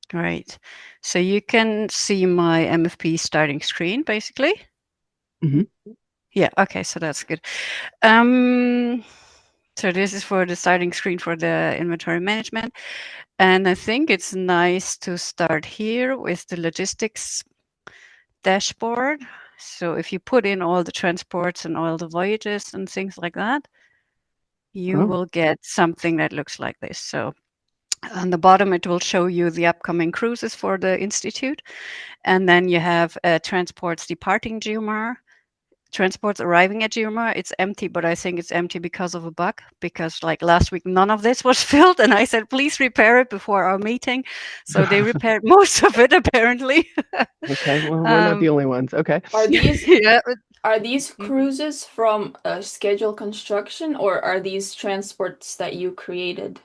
Great. So you can see my MFP starting screen, basically. Hmm. Yeah, okay, so that's good. So this is for the starting screen for the inventory management. And I think it's nice to start here with the logistics dashboard. So if you put in all the transports and all the voyages and things like that, you Oh, will get something that looks like this. So on the bottom, it will show you the upcoming cruises for the Institute. And then you have transports departing GEOMAR, transports arriving at GEOMAR. It's empty, but I think it's empty because of a bug. Because like last week, none of this was filled, and I said, please repair it before our meeting. So they repaired most of it, apparently. okay. Well, we're not the um, only ones. Okay. Are these yeah. are these Mhm. cruises from scheduled construction, or are these transports that you created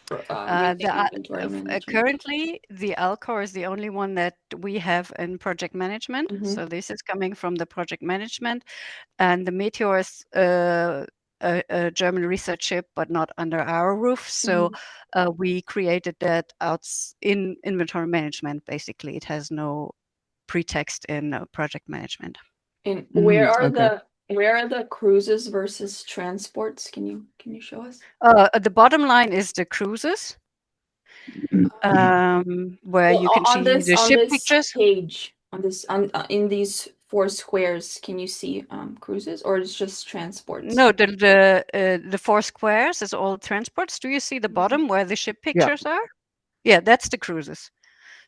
for, using inventory management? Currently, the Alcor is the only one that we have in project management. Mm-hmm. So this is coming from the project management, and the Meteor is a German research ship, but not under our roof. So Mm-hmm. we created that out in inventory management. Basically, it has no pretext in project management. And Okay. where are the cruises versus transports? Can you show us? The bottom line is the cruises, where Well, you can on see this the on ship this pictures. page, on this on in these four squares, can you see cruises, or it's just transports? No, the four squares is all transports. Do you see the Mhm. bottom where the ship Yeah. pictures are? Yeah, that's the cruises.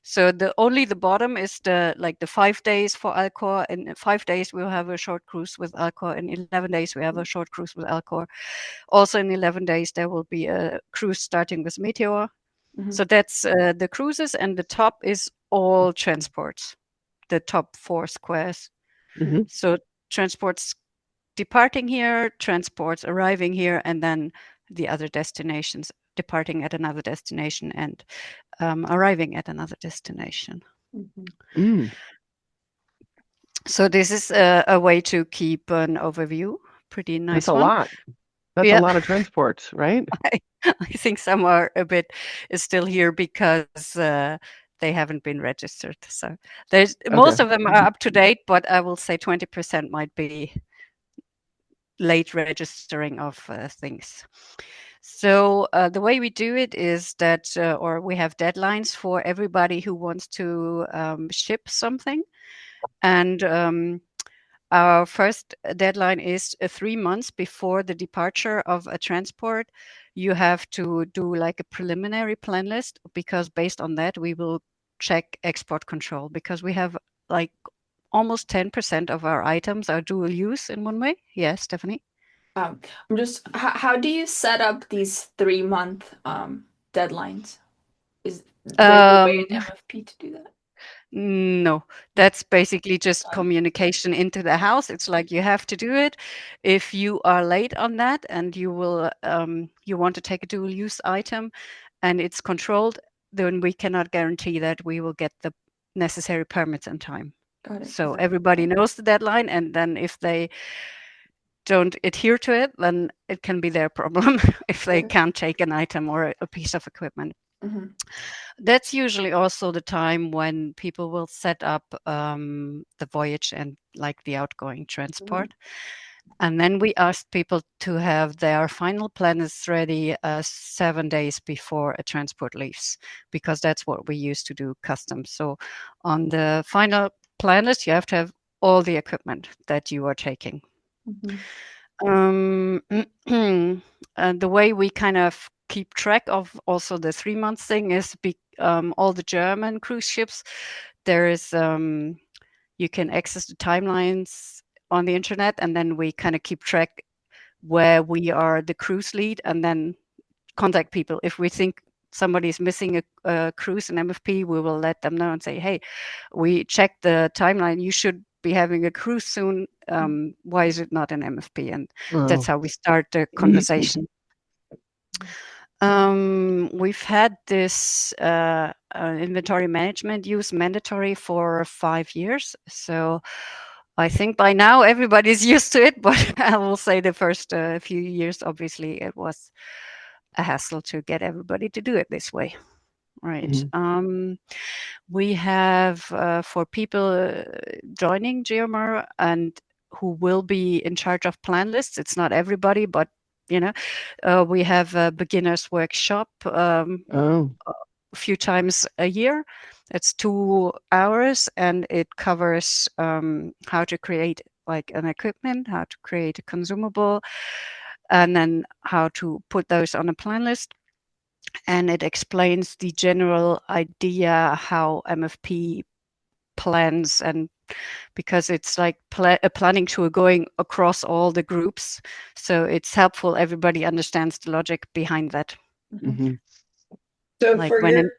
So the bottom is the 5 days for Alcor. In 5 days we'll have a short cruise with Alcor. In 11 days we have a short cruise with Alcor. Also in 11 days there will be a cruise starting with Meteor. Mhm. So that's the cruises, and the top is all transports. The top four squares. Hmm. So transports departing here, transports arriving here, and then the other destinations departing at another destination and arriving at another destination. Mhm. Mm. So this is a way to keep an overview. Pretty That's nice a one. lot. That's a Yeah, lot of transports, right? I think some are a bit is still here because they haven't been registered. So there's Okay. most of them are up to date, but I will say 20% might be late registering of things. So the way we do it is that, or we have deadlines for everybody who wants to ship something, and our first deadline is 3 months before the departure of a transport. You have to do like a preliminary plan list, because based on that we will check export control, because we have like almost 10% of our items are dual use in one way. Yes, Stephanie? Um, I'm just how do you set up these 3 month deadlines? Is there's a way Um, in MFP to do that? No, that's basically just communication into the house. It's like you have to do it. If you are late on that and you want to take a dual use item and it's controlled, then we cannot guarantee that we will get the necessary permits in time. Got it. So everybody knows the deadline, and then if they don't adhere to it, then it can be their problem if they Got it. can't take an item or a piece of equipment. Mhm. That's usually also the time when people will set up the voyage and like the outgoing Mhm. transport. And then we ask people to have their final planners ready 7 days before a transport leaves, because that's what we use to do customs. So on the final planners, you have to have all the equipment that you are taking. Mhm. Um, and the way we kind of keep track of also the 3 month thing is all the German cruise ships. There is you can access the timelines on the internet, and then we kind of keep track where we are the cruise lead, and then contact people if we think somebody's missing a cruise in MFP. We will let them know and say, "Hey, we checked the timeline. You should be having a cruise soon. Why is it not an MFP?" And that's Oh. how we start the conversation. We've had this inventory management use mandatory for 5 years. So I think by now everybody's used to it, but I will say the first few years, obviously, it was a hassle to get everybody to do it this way. Right. We have for people joining GEOMAR and who will be in charge of plan lists. It's not everybody, but we have a beginners workshop a few times a year. It's 2 hours, and it covers how to create like an equipment, how to create a consumable, and then how to put those on a plan list. And it explains the general idea how MFP plans, and because it's like planning tool going across all the groups, so it's helpful. Everybody understands the logic behind that. So like for when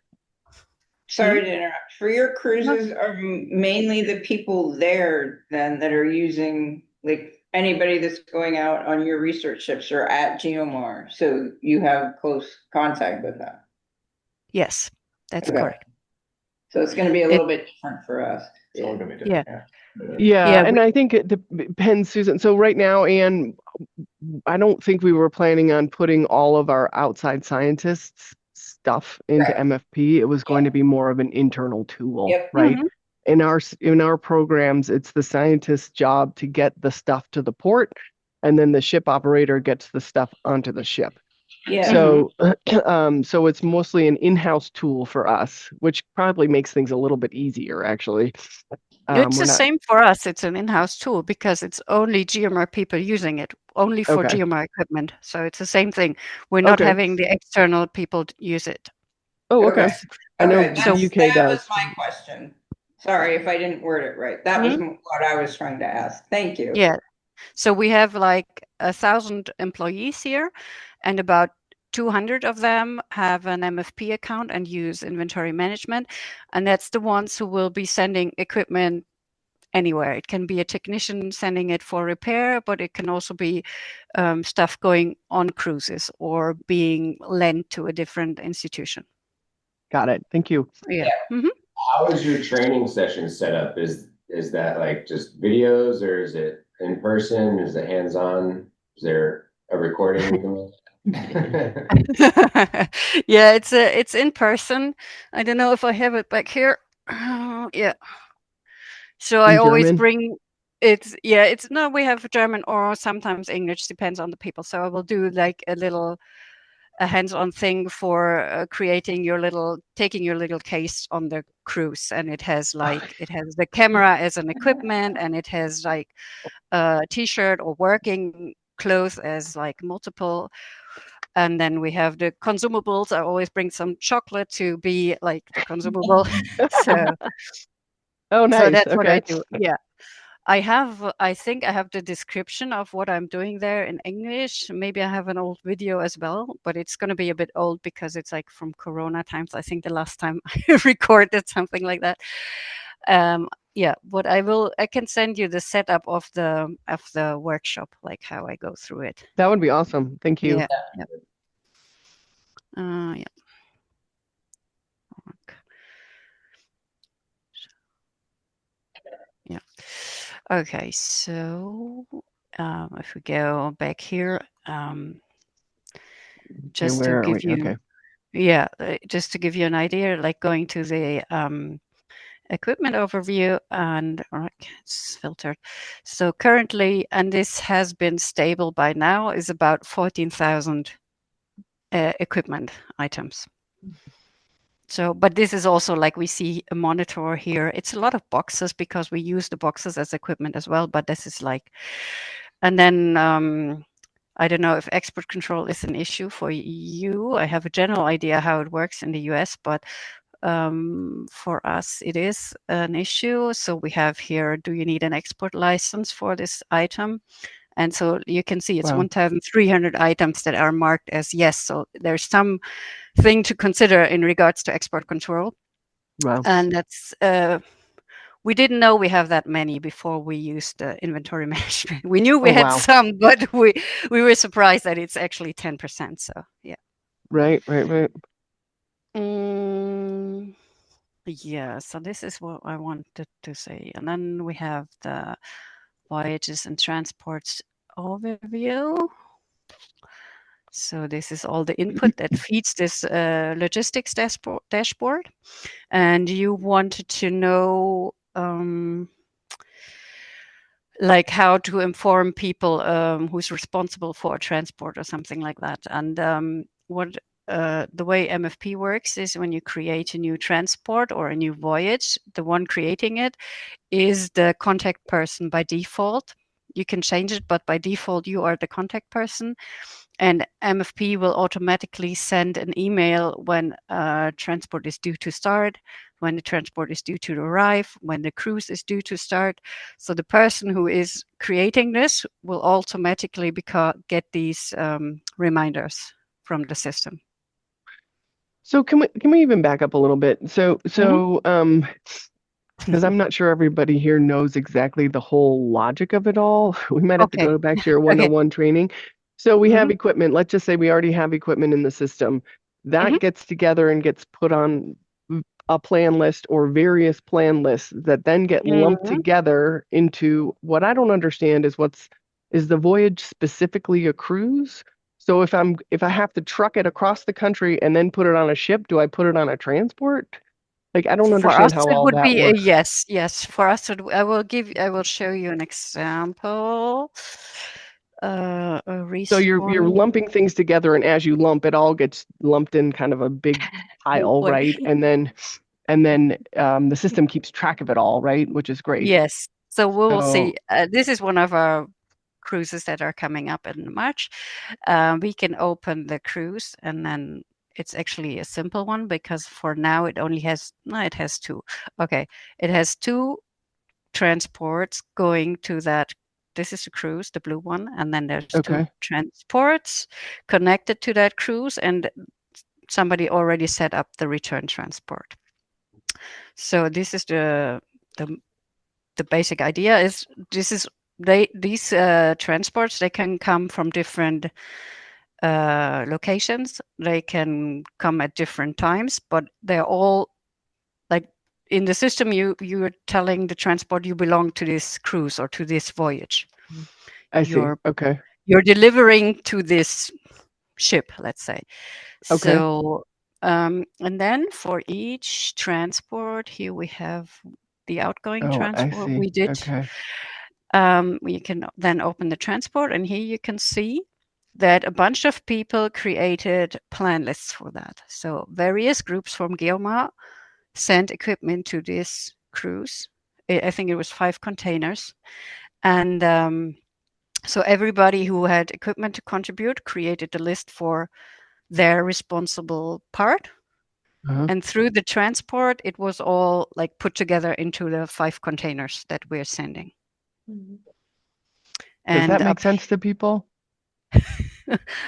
sorry to interrupt. For your cruises, are mainly the people there then that are using, like anybody that's going out on your research ships or at GEOMAR, so you have close contact with them? Yes, that's correct. So it's going to be a little bit different for us. It's all going to be different. And I think it depends, Susan. So right now, Anne, I don't think we were planning on putting all of our outside scientists stuff into MFP. It was going to be more of an internal tool, right? In our programs, it's the scientist's job to get the stuff to the port, and then the ship operator gets the stuff onto the ship. So so it's mostly an in-house tool for us, which probably makes things a little bit easier, actually. It's the same for us. It's an in-house tool because it's only GEOMAR people using it, only for GEOMAR equipment. So it's the same thing. We're not having the external people use it. Oh, okay. I know the UK that does. was my question. Sorry if I didn't word it right. That was what I was trying to ask. Thank you. Yeah. So we have like 1,000 employees here, and about 200 of them have an MFP account and use inventory management. And that's the ones who will be sending equipment anywhere. It can be a technician sending it for repair, but it can also be stuff going on cruises or being lent to a different institution. Got it. Thank you. Yeah. How is your training session set up? Is that like just videos, or is it in person? Is it hands-on? Is there a recording we can make? Yeah, it's in person. I don't know if I have it back here. Yeah. So I always bring it's no, we have German or sometimes English, depends on the people. So I will do like a hands-on thing for taking your little case on the cruise, and it has the camera as an equipment, and it has like a t-shirt or working clothes as like multiple. And then we have the consumables. I always bring some chocolate to be like the consumable. So nice. So that's what I do. Yeah. I think I have the description of what I'm doing there in English. Maybe I have an old video as well, but it's going to be a bit old because it's like from Corona times. I think the last time I recorded something like that. But I can send you the setup of the workshop, like how I go through it. That would be awesome. Thank you. Yeah. Yeah. Okay, so if we go back here, just to give you, just to give you an idea, like going to the equipment overview, and it's filtered. So currently, and this has been stable by now, is about 14,000 equipment items. So, but this is also like we see a monitor here. It's a lot of boxes because we use the boxes as equipment as well. But this is like, and then I don't know if export control is an issue for you. I have a general idea how it works in the US, but for us, it is an issue. So we have here, do you need an export license for this item? And so you can see it's 1,300 items that are marked as yes. So there's some thing to consider in regards to export control. Wow. And that's we didn't know we have that many before we used inventory management. We knew we had some, but we were surprised that it's actually 10%. So yeah. Right. Yeah, so this is what I wanted to say. And then we have the voyages and transports overview. So this is all the input that feeds this logistics dashboard. And you wanted to know like how to inform people who's responsible for transport or something like that. And the way MFP works is when you create a new transport or a new voyage, the one creating it is the contact person by default. You can change it, but by default, you are the contact person. And MFP will automatically send an email when transport is due to start, when the transport is due to arrive, when the cruise is due to start. So the person who is creating this will automatically get these reminders from the system. So can we even back up a little bit? Because I'm not sure everybody here knows exactly the whole logic of it all. We might have to go back to your 101 training. So we have equipment. Let's just say we already have equipment in the system. That gets together and gets put on a plan list or various plan lists that then get lumped together into what I don't understand is the voyage specifically a cruise? So if I have to truck it across the country and then put it on a ship, do I put it on a transport? Like, I don't understand how all that works. For us, it would be a yes. Yes, for us, I will show you an example. So you're lumping things together, and as you lump, it all gets lumped in kind of a big pile, right? And then the system keeps track of it all, right? Which is great. Yes. So we will see. This is one of our cruises that are coming up in March. We can open the cruise, and then it's actually a simple one because for now it only has it has two. Okay, it has two transports going to that. This is a cruise, the blue one, and then there's two transports connected to that cruise, and somebody already set up the return transport. So this is the basic idea. Is these transports, they can come from different locations. They can come at different times, but they're all like in the system. You're telling the transport you belong to this cruise or to this voyage. I see. Okay. You're delivering to this ship, let's say. Okay. So and then for each transport, here we have the outgoing transport we did. Okay. You can then open the transport, and here you can see that a bunch of people created plan lists for that. So various groups from GEOMAR sent equipment to this cruise. I think it was 5 containers. And so everybody who had equipment to contribute created a list for their responsible part. And through the transport, it was all like put together into the 5 containers that we're sending. Does that make sense to people?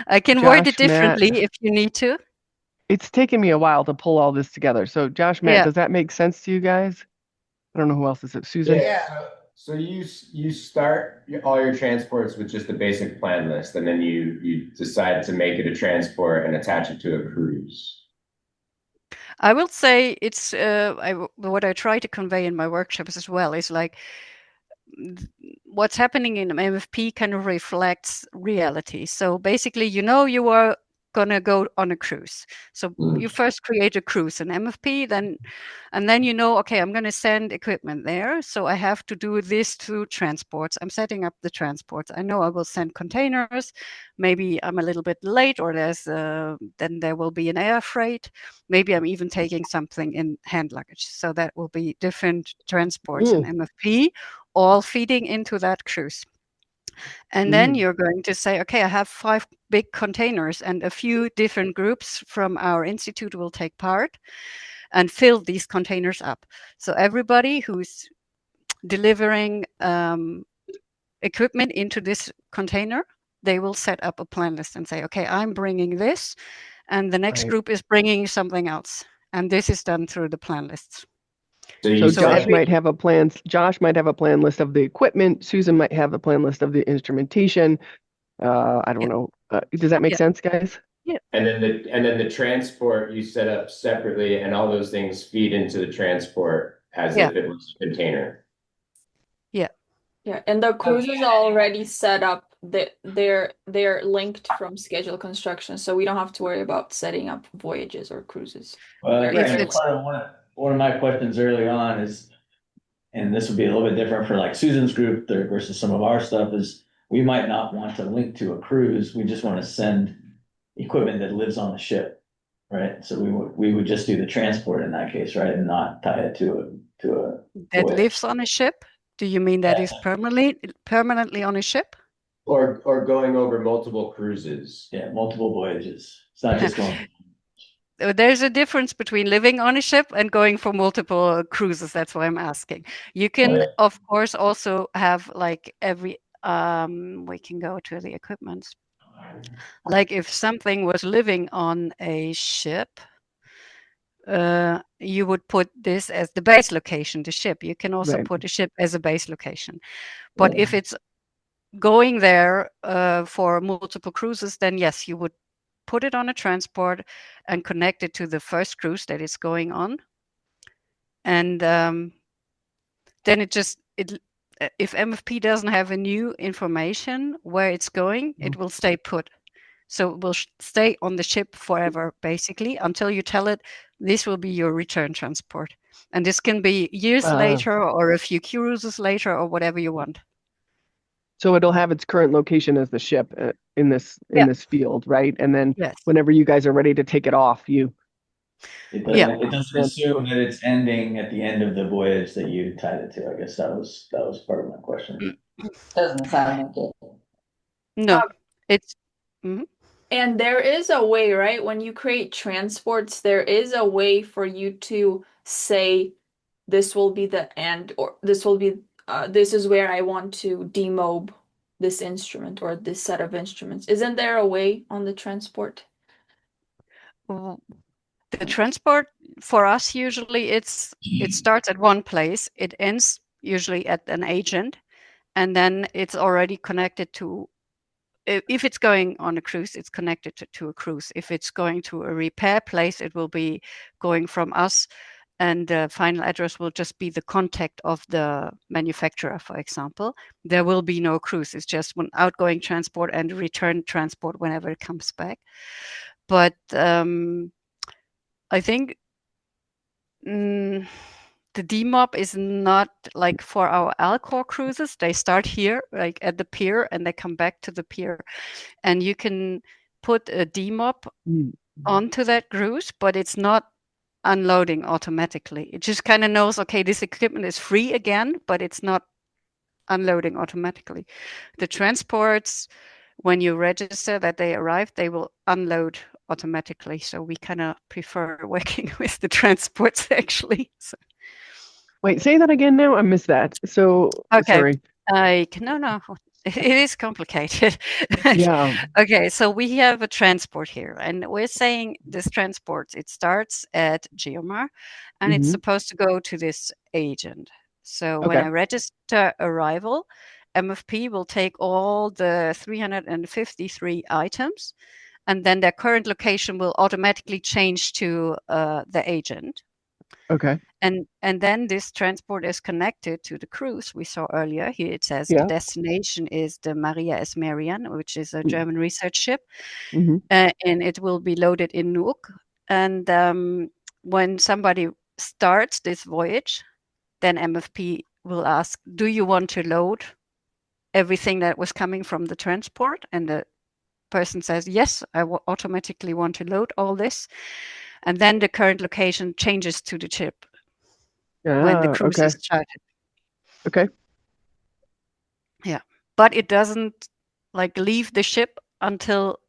I can word it differently if you need to. It's taken me a while to pull all this together. So Josh, Matt, does that make sense to you guys? I don't know who else is it. Susan? Yeah. So you start all your transports with just a basic plan list, and then you decide to make it a transport and attach it to a cruise. I will say it's what I try to convey in my workshops as well is like what's happening in MFP kind of reflects reality. So basically, you are going to go on a cruise. So you first create a cruise in MFP, then okay, I'm going to send equipment there. So I have to do this through transports. I'm setting up the transports. I know I will send containers. Maybe I'm a little bit late, or then there will be an air freight. Maybe I'm even taking something in hand luggage. So that will be different transports in MFP, all feeding into that cruise. And then you're going to say, okay, I have 5 big containers, and a few different groups from our institute will take part and fill these containers up. So everybody who's delivering equipment into this container, they will set up a plan list and say, okay, I'm bringing this, and the next group is bringing something else. And this is done through the plan lists. So Josh might have a plan. Josh might have a plan list of the equipment. Susan might have a plan list of the instrumentation. I don't know. Does that make sense, guys? Yeah. And then the transport you set up separately, and all those things feed into the transport as if it was a container. Yeah. Yeah, and the cruise is already set up they're linked from schedule construction, so we don't have to worry about setting up voyages or cruises. Well, It's part of one of my questions early on is, and this would be a little bit different for like Susan's group versus some of our stuff, is we might not want to link to a cruise. We just want to send equipment that lives on the ship, right? So we would just do the transport in that case, right, and not tie it to a that voyage. lives on a ship. Do you mean that is permanently on a ship? Or going over multiple cruises. Yeah, multiple voyages. It's not just one. There's a difference between living on a ship and going for multiple cruises. That's why I'm asking. You can, of course, also have like we can go to the equipment. Like if something was living on a ship, you would put this as the base location, the ship. You can also put a ship as a base location. But if it's going there for multiple cruises, then yes, you would put it on a transport and connect it to the first cruise that it's going on. And then if MFP doesn't have a new information where it's going, it will stay put. So it will stay on the ship forever, basically, until you tell it this will be your return transport. And this can be years later or a few cruises later or whatever you want. So it'll have its current location as the ship in this field, right? And then whenever you guys are ready to take it off, it doesn't assume that it's ending at the end of the voyage that you tied it to. I guess that was part of my question. Doesn't sound like it. No, it's. And there is a way, right? When you create transports, there is a way for you to say this will be the end, or this will be this is where I want to demob this instrument or this set of instruments. Isn't there a way on the transport? The transport for us usually it starts at one place, it ends usually at an agent, and then it's already connected to. If it's going on a cruise, it's connected to a cruise. If it's going to a repair place, it will be going from us, and the final address will just be the contact of the manufacturer, for example. There will be no cruise. It's just one outgoing transport and return transport whenever it comes back. But I think the demob is not like for our Alcor cruises. They start here, like at the pier, and they come back to the pier. And you can put a demob onto that cruise, but it's not unloading automatically. It just kind of knows, okay, this equipment is free again, but it's not unloading automatically. The transports, when you register that they arrive, they will unload automatically. So we kind of prefer working with the transports actually. So. Wait, say that again now. I missed that. So okay. Sorry. No. It is complicated. Yeah. Okay, so we have a transport here, and we're saying this transport, it starts at GEOMAR, and it's supposed to go to this agent. So when I register arrival, MFP will take all the 353 items, and then their current location will automatically change to the agent. Okay. And then this transport is connected to the cruise we saw earlier. Here it says the destination is the Maria S. Marian, which is a German research ship, and it will be loaded in Nuuk. And when somebody starts this voyage, then MFP will ask, do you want to load everything that was coming from the transport? And the person says, yes, I automatically want to load all this. And then the current location changes to the ship when the cruise is started. Okay. Yeah. But it doesn't like leave the ship until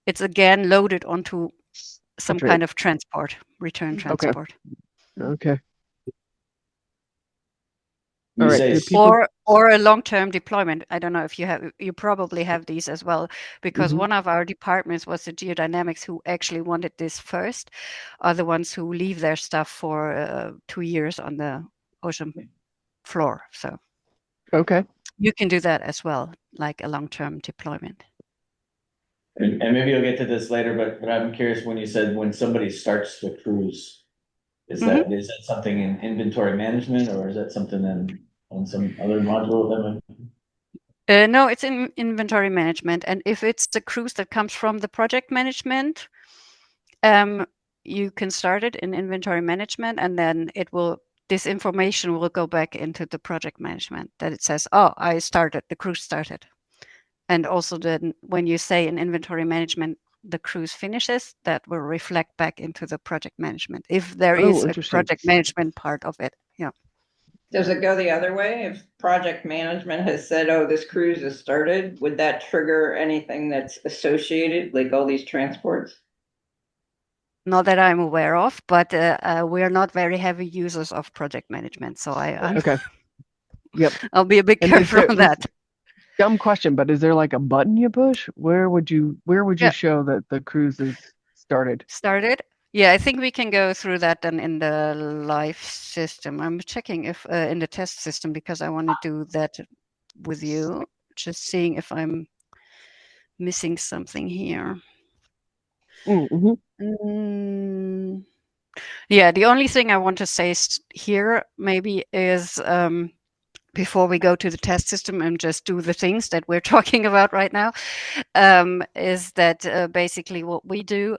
it's again loaded onto some kind of transport, return transport. Okay. All right. Or a long-term deployment. I don't know if you probably have these as well, because one of our departments was the geodynamics who actually wanted this first, are the ones who leave their stuff for 2 years on the ocean floor. So you can do that as well, like a long-term deployment. And maybe you'll get to this later, but I'm curious, when you said when somebody starts the cruise, is that something in inventory management, or is that something on some other module of them? No, it's in inventory management. And if it's the cruise that comes from the project management, you can start it in inventory management, and then this information will go back into the project management, that it says, oh, the cruise started. And also then when you say in inventory management, the cruise finishes, that will reflect back into the project management, if there is a project management part of it. Yeah. Does it go the other way? If project management has said, oh, this cruise has started, would that trigger anything that's associated, like all these transports? Not that I'm aware of, but we're not very heavy users of project management. So Okay. Yep. I'll be a bit careful on that. Dumb question, but is there like a button you push? Where would you show that the cruise is started? Yeah, I think we can go through that then in the live system. I'm checking if in the test system, because I want to do that with you, just seeing if I'm missing something here. Mm-hmm. Yeah, the only thing I want to say here maybe is before we go to the test system and just do the things that we're talking about right now, is that basically what we do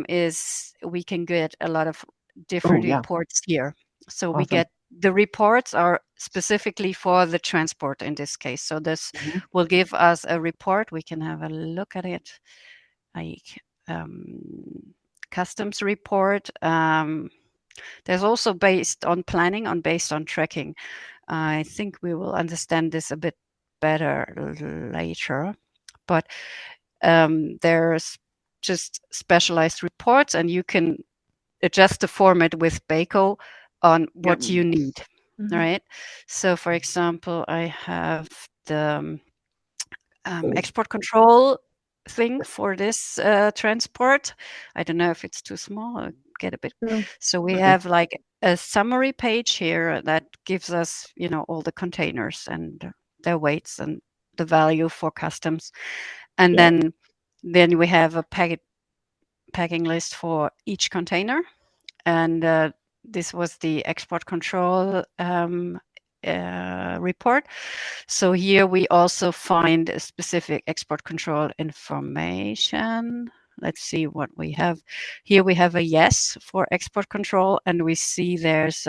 is we can get a lot of different reports here. So we get the reports are specifically for the transport in this case. So this will give us a report. We can have a look at it, like customs report. There's also based on planning and based on tracking. I think we will understand this a bit better later, but there's just specialized reports, and you can adjust the format with Baco on what you need, right? So for example, I have the export control thing for this transport. I don't know if it's too small. I'll get a bit. So we have like a summary page here that gives us, all the containers and their weights and the value for customs. And then we have a packing list for each container. And this was the export control report. So here we also find a specific export control information. Let's see what we have. Here we have a yes for export control, and we see there's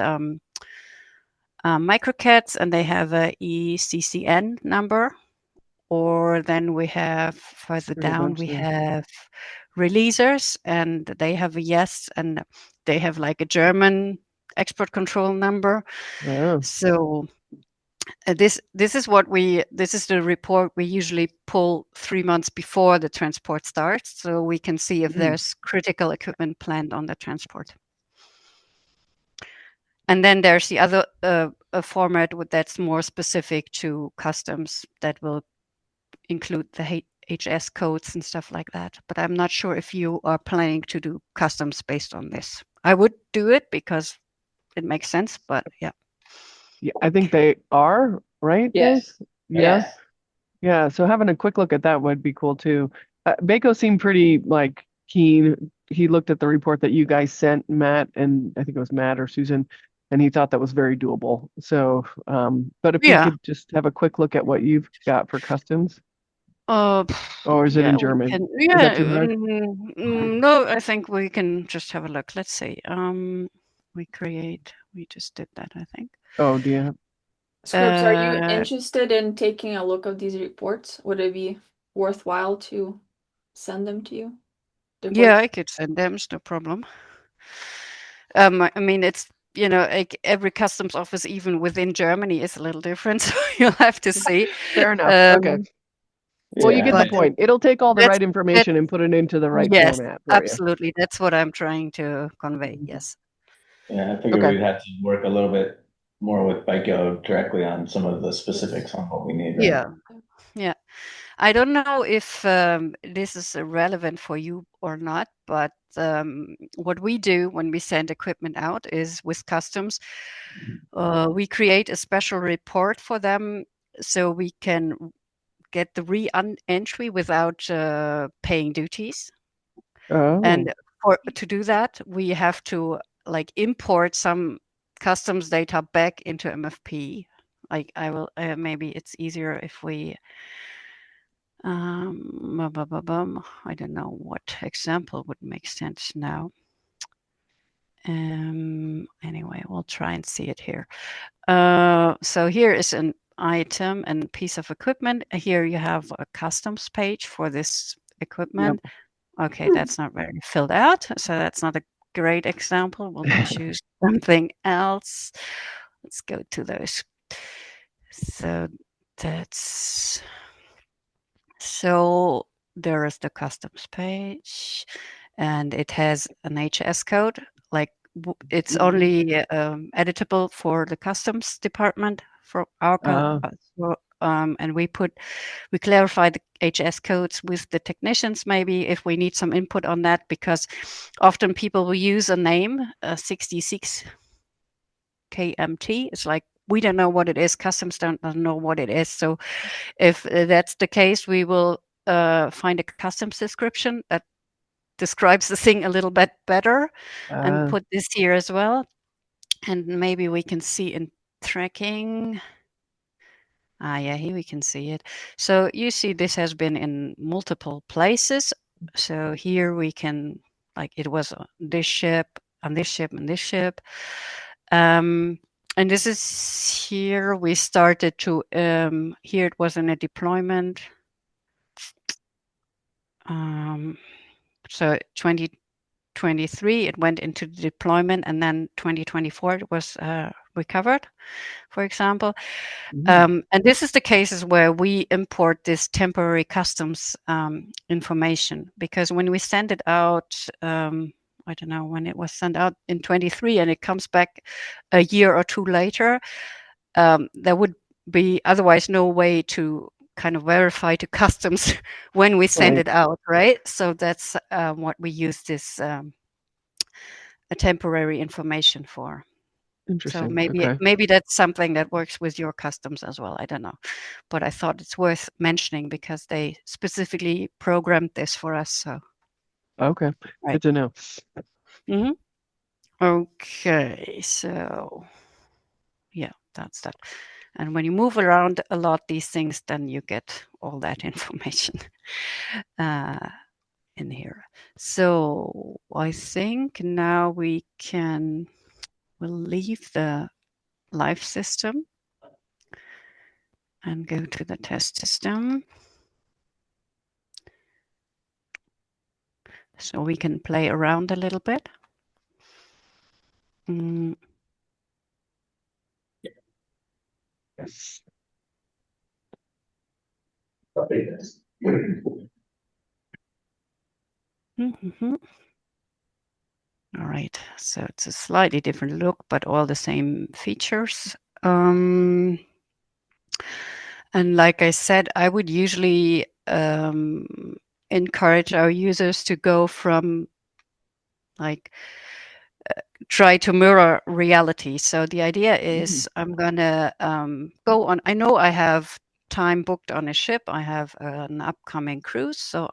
microcats, and they have a ECCN number. Or then we have further down, we have releasers, and they have a yes, and they have like a German export control number. So this is the report we usually pull 3 months before the transport starts, so we can see if there's critical equipment planned on the transport. And then there's the other format that's more specific to customs, that will include the HS codes and stuff like that. But I'm not sure if you are planning to do customs based on this. I would do it because it makes sense, but yeah. Yeah, I think they are, right? Yes. Yeah. So having a quick look at that would be cool too. Baco seemed pretty keen. He looked at the report that you guys sent, Matt, and I think it was Matt or Susan, and he thought that was very doable. So, but if we could just have a quick look at what you've got for customs. Or is it in German? Is that too hard? No, I think we can just have a look. Let's see. We just did that, I think. Oh, do you? Scripps, are you interested in taking a look at these reports? Would it be worthwhile to send them to you? Yeah, I could send them, no problem. I mean, it's, like every customs office, even within Germany, is a little different. So you'll have to see. Fair enough. Okay. Well, you get the point. It'll take all the right information and put it into the right format. Absolutely. You. That's what I'm trying to convey. Yes. Yeah, I figured we'd have to work a little bit more with Baco directly on some of the specifics on what we need. Right? Yeah. I don't know if this is relevant for you or not, but what we do when we send equipment out is with customs, we create a special report for them so we can get the re-entry without paying duties. And to do that, we have to import some customs data back into MFP. like I will, maybe it's easier if we, I don't know what example would make sense now. Anyway, we'll try and see it here. So here is an item and piece of equipment. Here you have a customs page for this equipment. Yep. Okay, that's not very filled out, so that's not a great example. We'll choose something else. Let's go to those. So that's, so there is the customs page, and it has an HS code. Like it's only editable for the customs department for our and we clarify the HS codes with the technicians, maybe if we need some input on that, because often people will use a name, 66 KMT. It's like, we don't know what it is. Customs don't know what it is. So if that's the case, we will find a customs description that describes the thing a little bit better and put this here as well. And maybe we can see in tracking. Yeah, here we can see it. So you see this has been in multiple places. So here we can, like, it was on this ship, on this ship, and this ship. And this is here we started to, here it was in a deployment. So 2023, it went into the deployment, and then 2024, it was recovered, for example. And this is the cases where we import this temporary customs information, because when we send it out, I don't know when it was sent out in 23, and it comes back a year or two later, there would be otherwise no way to kind of verify to customs when we send it out, right? So that's what we use this a temporary information for. Interesting. So maybe that's something that works with your customs as well. I don't know, but I thought it's worth mentioning because they specifically programmed this for us. So okay, good to know. Okay, so yeah, that's that. And when you move around a lot these things, then you get all that information in here. So I think now we'll leave the live system and go to the test system. So we can play around a little bit. Yes. All right, so it's a slightly different look, but all the same features. And like I said, I would usually encourage our users to go from like try to mirror reality. So the idea is I'm gonna go on. I know I have time booked on a ship. I have an upcoming cruise. So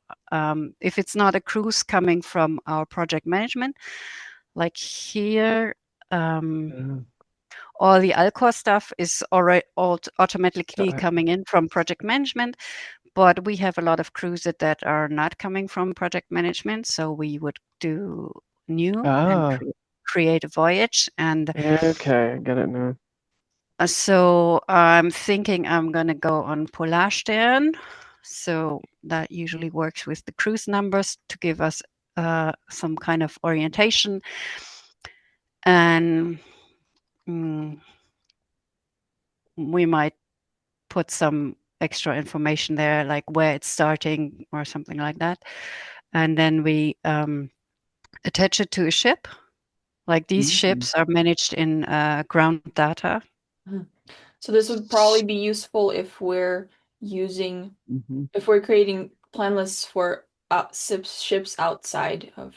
if it's not a cruise coming from our project management, like here, all the Alcor stuff is already automatically coming in from project management, but we have a lot of cruises that are not coming from project management. So we would do new and create a voyage. And okay, I get it now. So I'm thinking I'm going to go on Polarstern. So that usually works with the cruise numbers to give us some kind of orientation. And we might put some extra information there, like where it's starting or something like that. And then we attach it to a ship. Like these ships are managed in ground data. So this would probably be useful if we're using, if we're creating plan lists for ships outside of.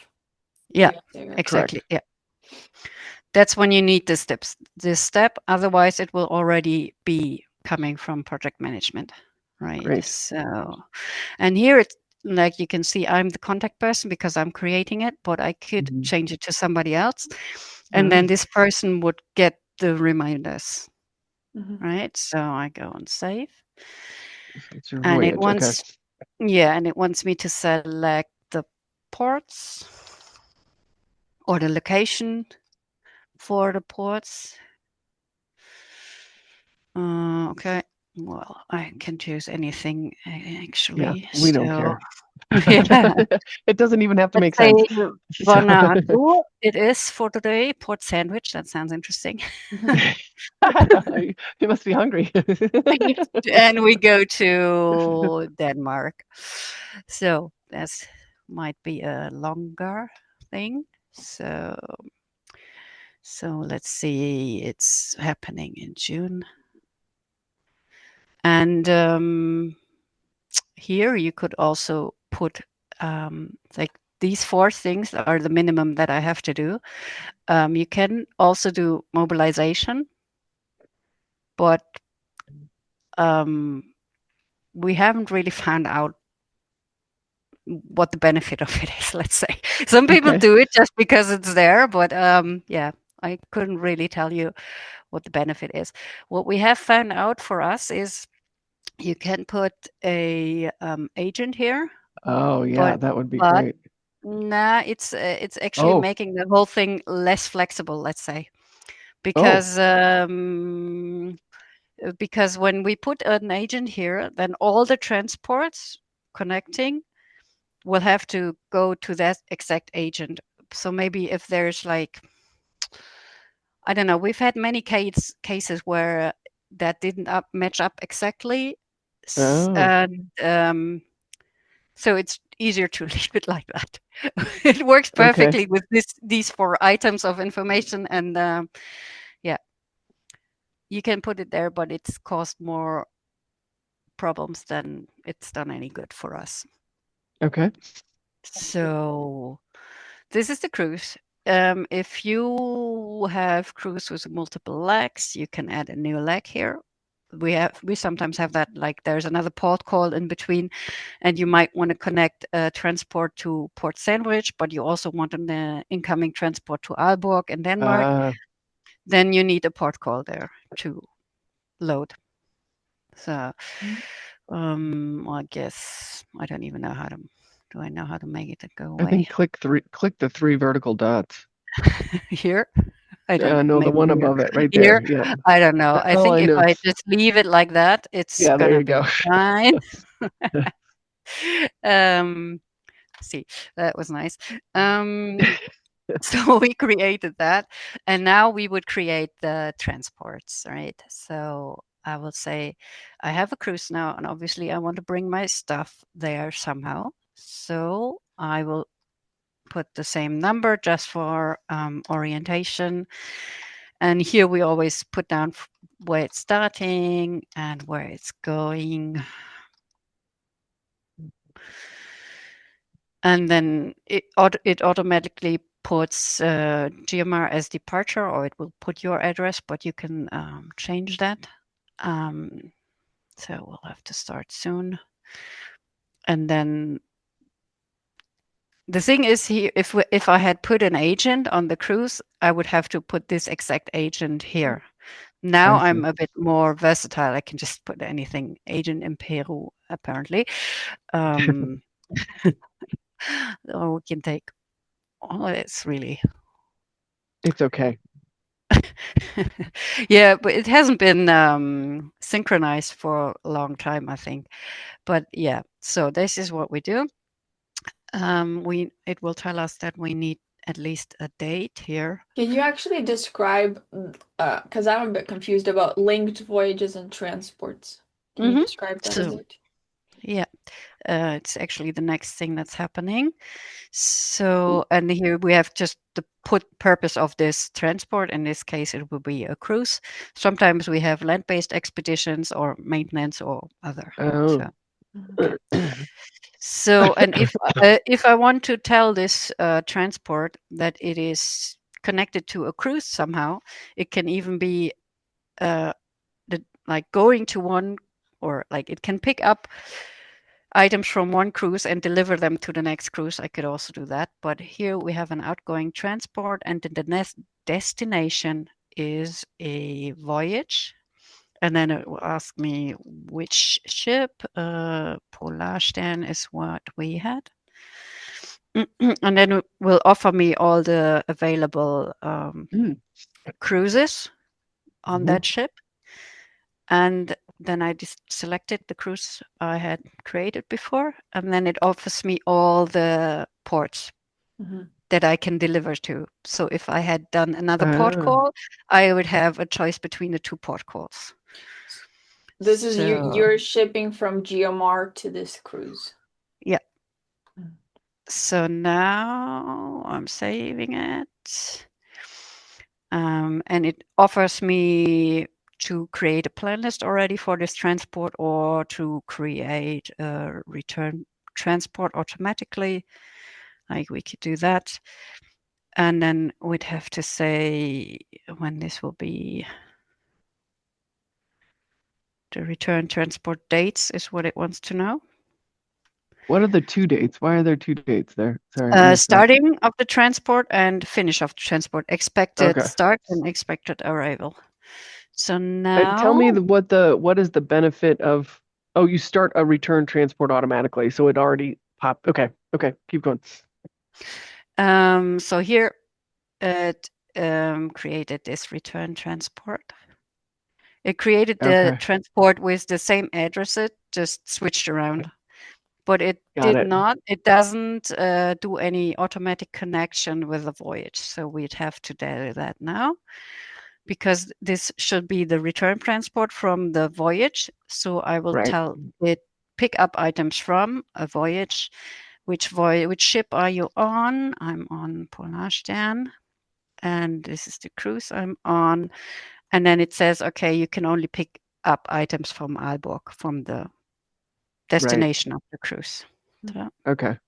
Yeah, exactly. Correct. Yeah. That's when you need this step. Otherwise, it will already be coming from project management, right? Great. So, and here it's like you can see I'm the contact person because I'm creating it, but I could change it to somebody else. And then this person would get the reminders. right? So I go on save. It's your And voyage. it wants, yeah, and it wants me to select the ports or the location for the ports. Okay. Well, I can choose anything actually. Yeah, we don't care. Yeah. It doesn't even have to make Let's sense. say Vanuatu it is for today. Port sandwich. That sounds interesting. You must be hungry. And we go to Denmark. So that might be a longer thing. So let's see. It's happening in June. And here you could also put like these 4 things are the minimum that I have to do. You can also do mobilization, but we haven't really found out what the benefit of it is, let's say. Some people do it just because it's there, but yeah, I couldn't really tell you what the benefit is. What we have found out for us is you can put a agent here. Oh yeah, that would be great. Nah, it's actually making the whole thing less flexible, let's say, because when we put an agent here, then all the transports connecting will have to go to that exact agent. So maybe if there's like, I don't know, we've had many cases where that didn't match up exactly. And so it's easier to leave it like that. It works perfectly with these 4 items of information. And yeah, you can put it there, but it's caused more problems than it's done any good for us. Okay. So this is the cruise. If you have cruise with multiple legs, you can add a new leg here. We sometimes have that, like there's another port call in between, and you might want to connect transport to Port Sandwich, but you also want an incoming transport to Aalborg in Denmark. Then you need a port call there to load. So I guess I don't even know how to. Do I know how to make it go away? I think click the 3 vertical dots. Here? I don't know. No, the one here. above it, right Here? there. Yeah. I don't know. That's I think if know. I just leave it like that, it's gonna be fine. See, that was nice. So we created that, and now we would create the transports, right? So I will say I have a cruise now, and obviously I want to bring my stuff there somehow. So I will put the same number just for orientation. And here we always put down where it's starting and where it's going. And then it automatically puts GEOMAR as departure, or it will put your address, but you can change that. So we'll have to start soon. And then the thing is here, if I had put an agent on the cruise, I would have to put this exact agent here. Now I'm a bit more versatile. I can just put anything, agent in Peru, apparently. Or we can take, it's really. It's okay. Yeah, but it hasn't been synchronized for a long time, I think. But yeah, so this is what we do. It will tell us that we need at least a date here. Can you actually describe, because I'm a bit confused about linked voyages and transports. Can you describe that a bit? Yeah, it's actually the next thing that's happening. So, and here we have just the purpose of this transport. In this case, it will be a cruise. Sometimes we have land-based expeditions or maintenance or other. So, and if I want to tell this transport that it is connected to a cruise somehow, it can even be like going to one, or like it can pick up items from one cruise and deliver them to the next cruise. I could also do that. But here we have an outgoing transport, and the destination is a voyage. and then it will ask me which ship. Polarstern is what we had. And then it will offer me all the available cruises on that ship. And then I just selected the cruise I had created before, and then it offers me all the ports that I can deliver to. So if I had done another port call, I would have a choice between the 2 port calls. This is you're shipping from GEOMAR to this cruise. Yeah. So now I'm saving it. And it offers me to create a plan list already for this transport, or to create a return transport automatically. Like, we could do that. And then we'd have to say when this will be. The return transport dates is what it wants to know. What are the 2 dates? Why are there 2 dates there? Sorry. Starting of the transport and finish of the transport. Expected start and expected arrival. So now, tell me what is the benefit of? Oh, you start a return transport automatically, so it already popped. Okay, keep going. So here it created this return transport. It created the transport with the same addresses, just switched around. But it it doesn't do any automatic connection with the voyage. So we'd have to do that now, because this should be the return transport from the voyage. So I will tell it, pick up items from a voyage. Which ship are you on? I'm on Polarstern, and this is the cruise I'm on. And then it says, okay, you can only pick up items from Aalborg, from the destination of the cruise. Okay.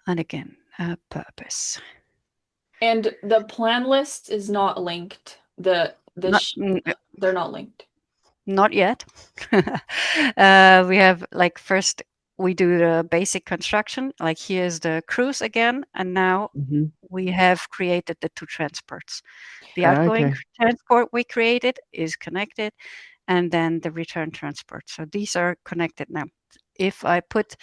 And again, purpose. And the plan list is not linked. They're not linked. Not yet. We have, like, first we do the basic construction. Like, here's the cruise again, and now we have created the 2 transports. The outgoing transport we created is connected, and then the return transport. So these are connected now. If I put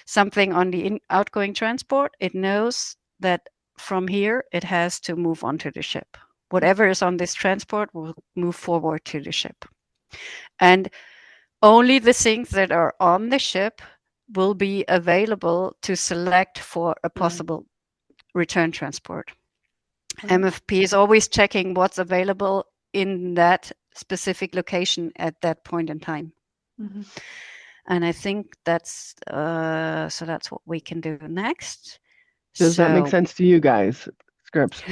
something on the outgoing transport, it knows that from here it has to move onto the ship. Whatever is on this transport will move forward to the ship. And only the things that are on the ship will be available to select for a possible return transport. MFP is always checking what's available in that specific location at that point in time. And I think that's that's what we can do next. Does that make sense to you guys, Scripps?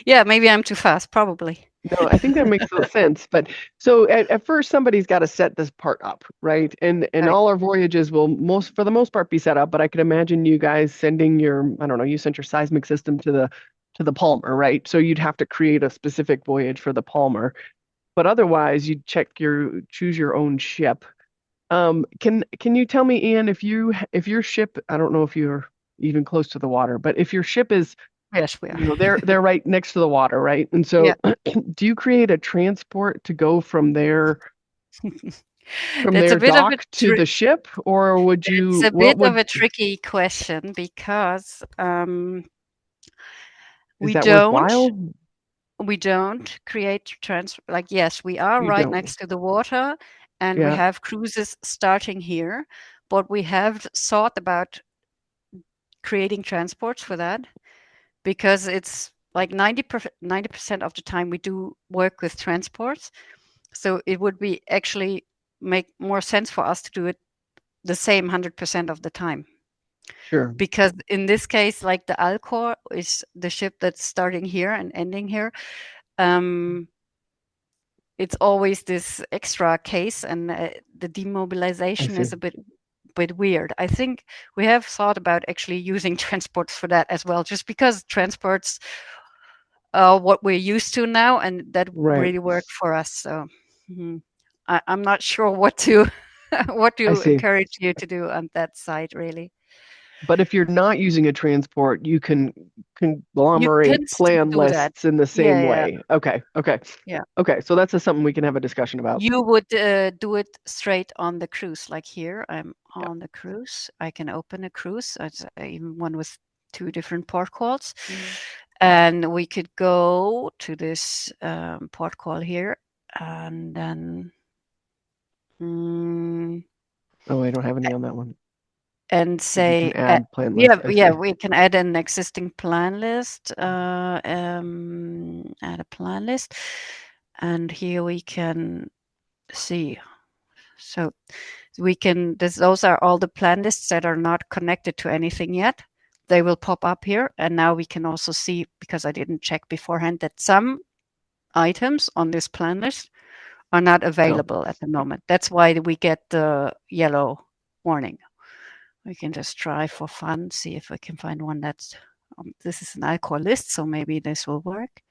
Yeah, maybe I'm too fast, probably. No, I think that makes sense. But so at first somebody's got to set this part up, right? And all our voyages will for the most part be set up, but I could imagine you guys sending you sent your seismic system to the Palmer, right? So you'd have to create a specific voyage for the Palmer. But otherwise you'd choose your own ship. Can you tell me, Ian, if your ship, I don't know if you're even close to the water, but if your ship is, yes, we are. They're right next to the water, right? And so, do you create a transport to go from their dock to the ship, or would you? It's a bit of a tricky question, because we don't create transport. Like, yes, we are right next to the water, and we have cruises starting here, but we have thought about creating transports for that, because it's like 90% of the time we do work with transports. So it would be actually make more sense for us to do it the same 100% of the time. Sure. Because in this case, like, the Alcor is the ship that's starting here and ending here. It's always this extra case, and the demobilization is a bit weird. I think we have thought about actually using transports for that as well, just because transports are what we're used to now, and that really work for us. So I'm not sure what to encourage you to do on that side, really. But if you're not using a transport, you can conglomerate can still plan do that. lists in the same Yeah. way. Okay. Yeah. Okay. So that's something we can have a discussion about. You would do it straight on the cruise, like here. I'm Yeah. on the cruise. I can open a cruise. It's even one with 2 different port calls, and we could go to this port call here, and then. Oh, I don't have any on that one. And say, you can add plan list. we can add an existing plan list, add a plan list, and here we can see. So we can, those are all the plan lists that are not connected to anything yet. They will pop up here, and now we can also see, because I didn't check beforehand, that some items on this plan list are not available at the moment. That's why we get the yellow warning. We can just try for fun, see if we can find one that's, this is an alcohol list, so maybe this will work.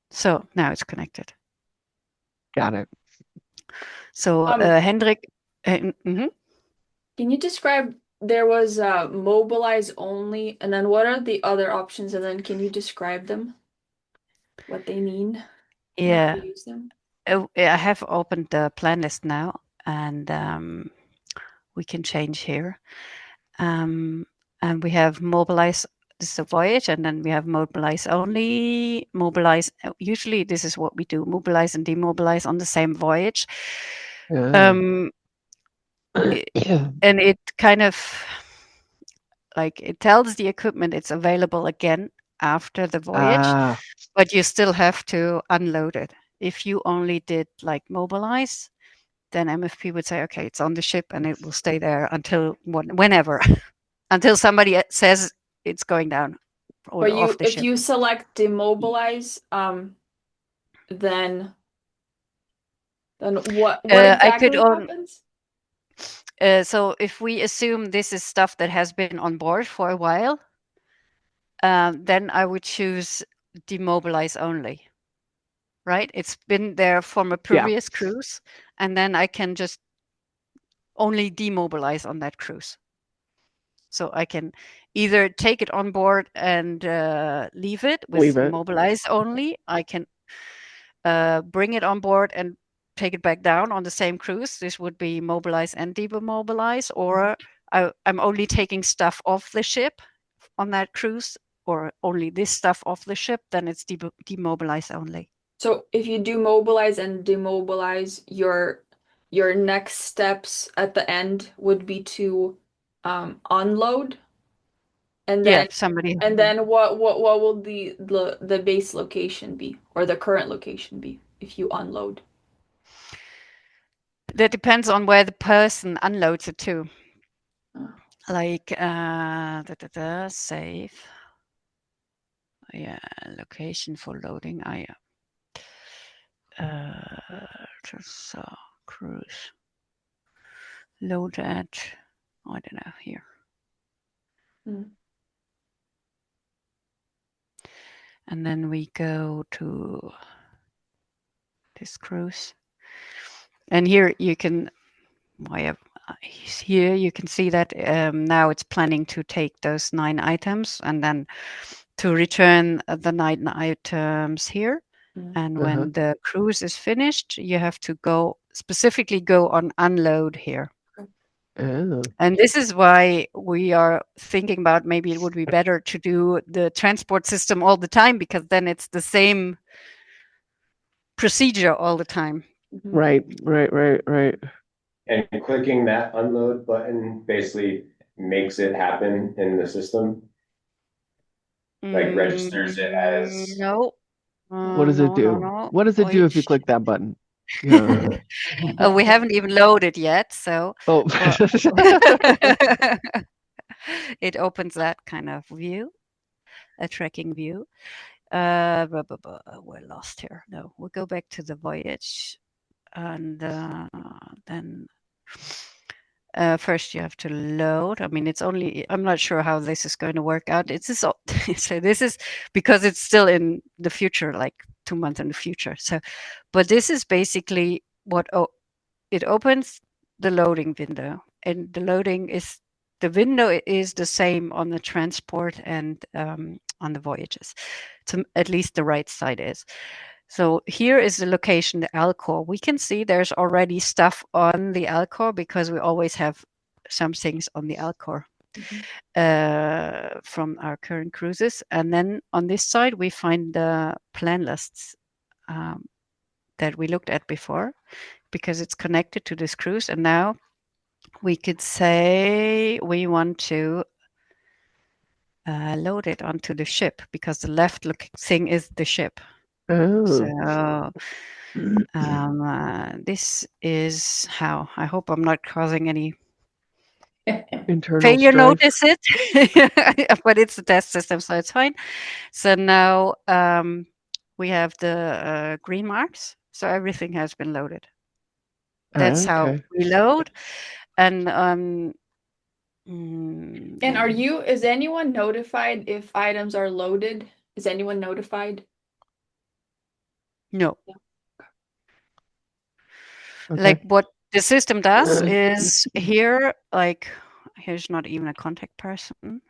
So now it's connected. Got it. So Hendrik, can you describe, there was mobilize only, and then what are the other options, and then can you describe them, what they mean? Yeah, how to use them? I have opened the plan list now, and we can change here. And we have mobilize, this is a voyage, and then we have mobilize only, mobilize. Usually this is what we do, mobilize and demobilize on the same voyage. And it kind of, like, it tells the equipment it's available again after the voyage, but you still have to unload it. If you only did like mobilize, then MFP would say, okay, it's on the ship and it will stay there until whenever, until somebody says it's going down or But off the if ship. you select demobilize, then what exactly happens? So if we assume this is stuff that has been on board for a while, then I would choose demobilize only. Right? It's been there from a previous cruise, and then I can just only demobilize on that cruise. So I can either take it on board and leave it with mobilize only. I can bring it on board and take it back down on the same cruise. This would be mobilize and demobilize, or I'm only taking stuff off the ship on that cruise, or only this stuff off the ship, then it's demobilize only. So if you do mobilize and demobilize, your next steps at the end would be to unload, and then what will the base location be, or the current location be, if you unload? That depends on where the person unloads it to. Like save. Yeah, location for loading. Just cruise. Load at, I don't know, here. And then we go to this cruise. And here you can, here you can see that now it's planning to take those 9 items and then to return the 9 items here. And when the cruise is finished, you have to specifically go on unload here. And this is why we are thinking about, maybe it would be better to do the transport system all the time, because then it's the same procedure all the time. Right. And clicking that unload button basically makes it happen in the system. Like registers it as. No. What does it do? No. What does it do if you click that button? We haven't even loaded yet, so. It opens that kind of view, a tracking view. We're lost here. No, we'll go back to the voyage, and then first you have to load. I mean, it's only, I'm not sure how this is going to work out. So this is because it's still in the future, like 2 months in the future. So, but this is basically what it opens the loading window, and the loading is the window is the same on the transport and on the voyages. So at least the right side is. So here is the location, the Alcor. We can see there's already stuff on the Alcor because we always have some things on the Alcor from our current cruises. And then on this side, we find the plan lists that we looked at before because it's connected to this cruise. And now we could say we want to load it onto the ship because the left looking thing is the ship. Oh. So this is how. I hope I'm not causing any internal failure strife. notices, but it's a test system, so it's fine. So now we have the green marks, so everything has been loaded. That's how we load. And and is anyone notified if items are loaded? Is anyone notified? No. Okay. Like what the system does is here, like here's not even a contact person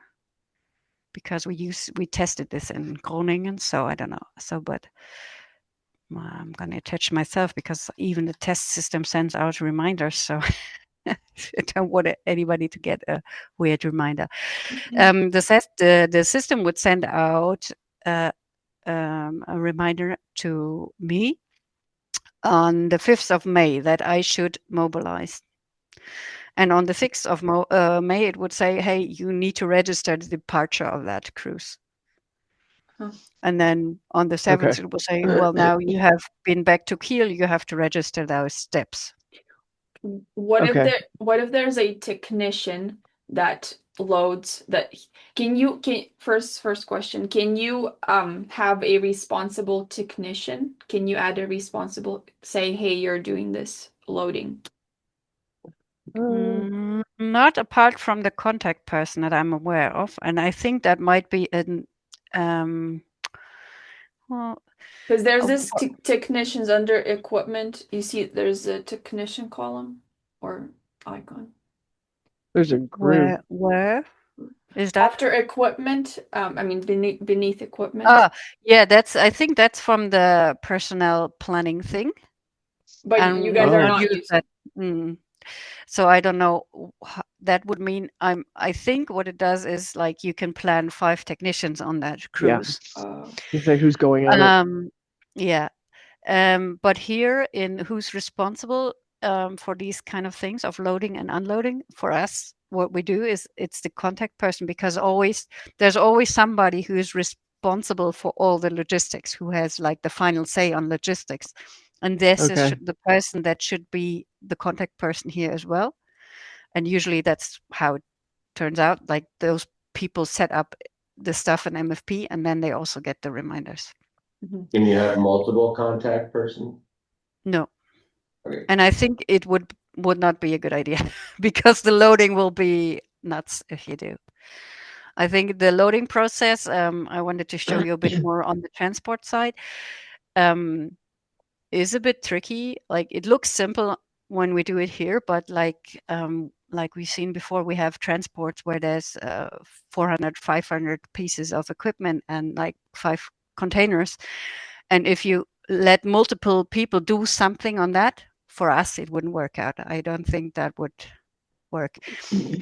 because we tested this in Groningen, so I don't know. So, but I'm going to attach myself because even the test system sends out reminders. So I don't want anybody to get a weird reminder. The system would send out a reminder to me on the 5th of May that I should mobilize. And on the 6th of May, it would say, hey, you need to register the departure of that cruise. And then on the 7th, it will say, well, now you have been back to Kiel, you have to register those steps. What if there's a technician that loads that? First question, can you have a responsible technician? Can you add a responsible, say, hey, you're doing this loading? Not apart from the contact person that I'm aware of, and I think that might be an well, because there's this technicians under equipment. You see, there's a technician column or icon. There's a group. Where is that? After equipment, I mean beneath equipment. Yeah, I think that's from the personnel planning thing. But you guys are not using that. So I don't know. That would mean I think what it does is like you can plan 5 technicians on that cruise. You say who's going on it. Yeah. But here in who's responsible for these kind of things of loading and unloading for us, what we do is it's the contact person because there's always somebody who is responsible for all the logistics, who has like the final say on logistics. And this is the person that should be the contact person here as well. And usually that's how it turns out. Like those people set up the stuff in MFP and then they also get the reminders. Can you have multiple contact person? No. Okay. And I think it would not be a good idea because the loading will be nuts if you do. I think the loading process, I wanted to show you a bit more on the transport side, is a bit tricky. Like it looks simple when we do it here, but like we've seen before, we have transports where there's 400, 500 pieces of equipment and like 5 containers. And if you let multiple people do something on that, for us, it wouldn't work out. I don't think that would work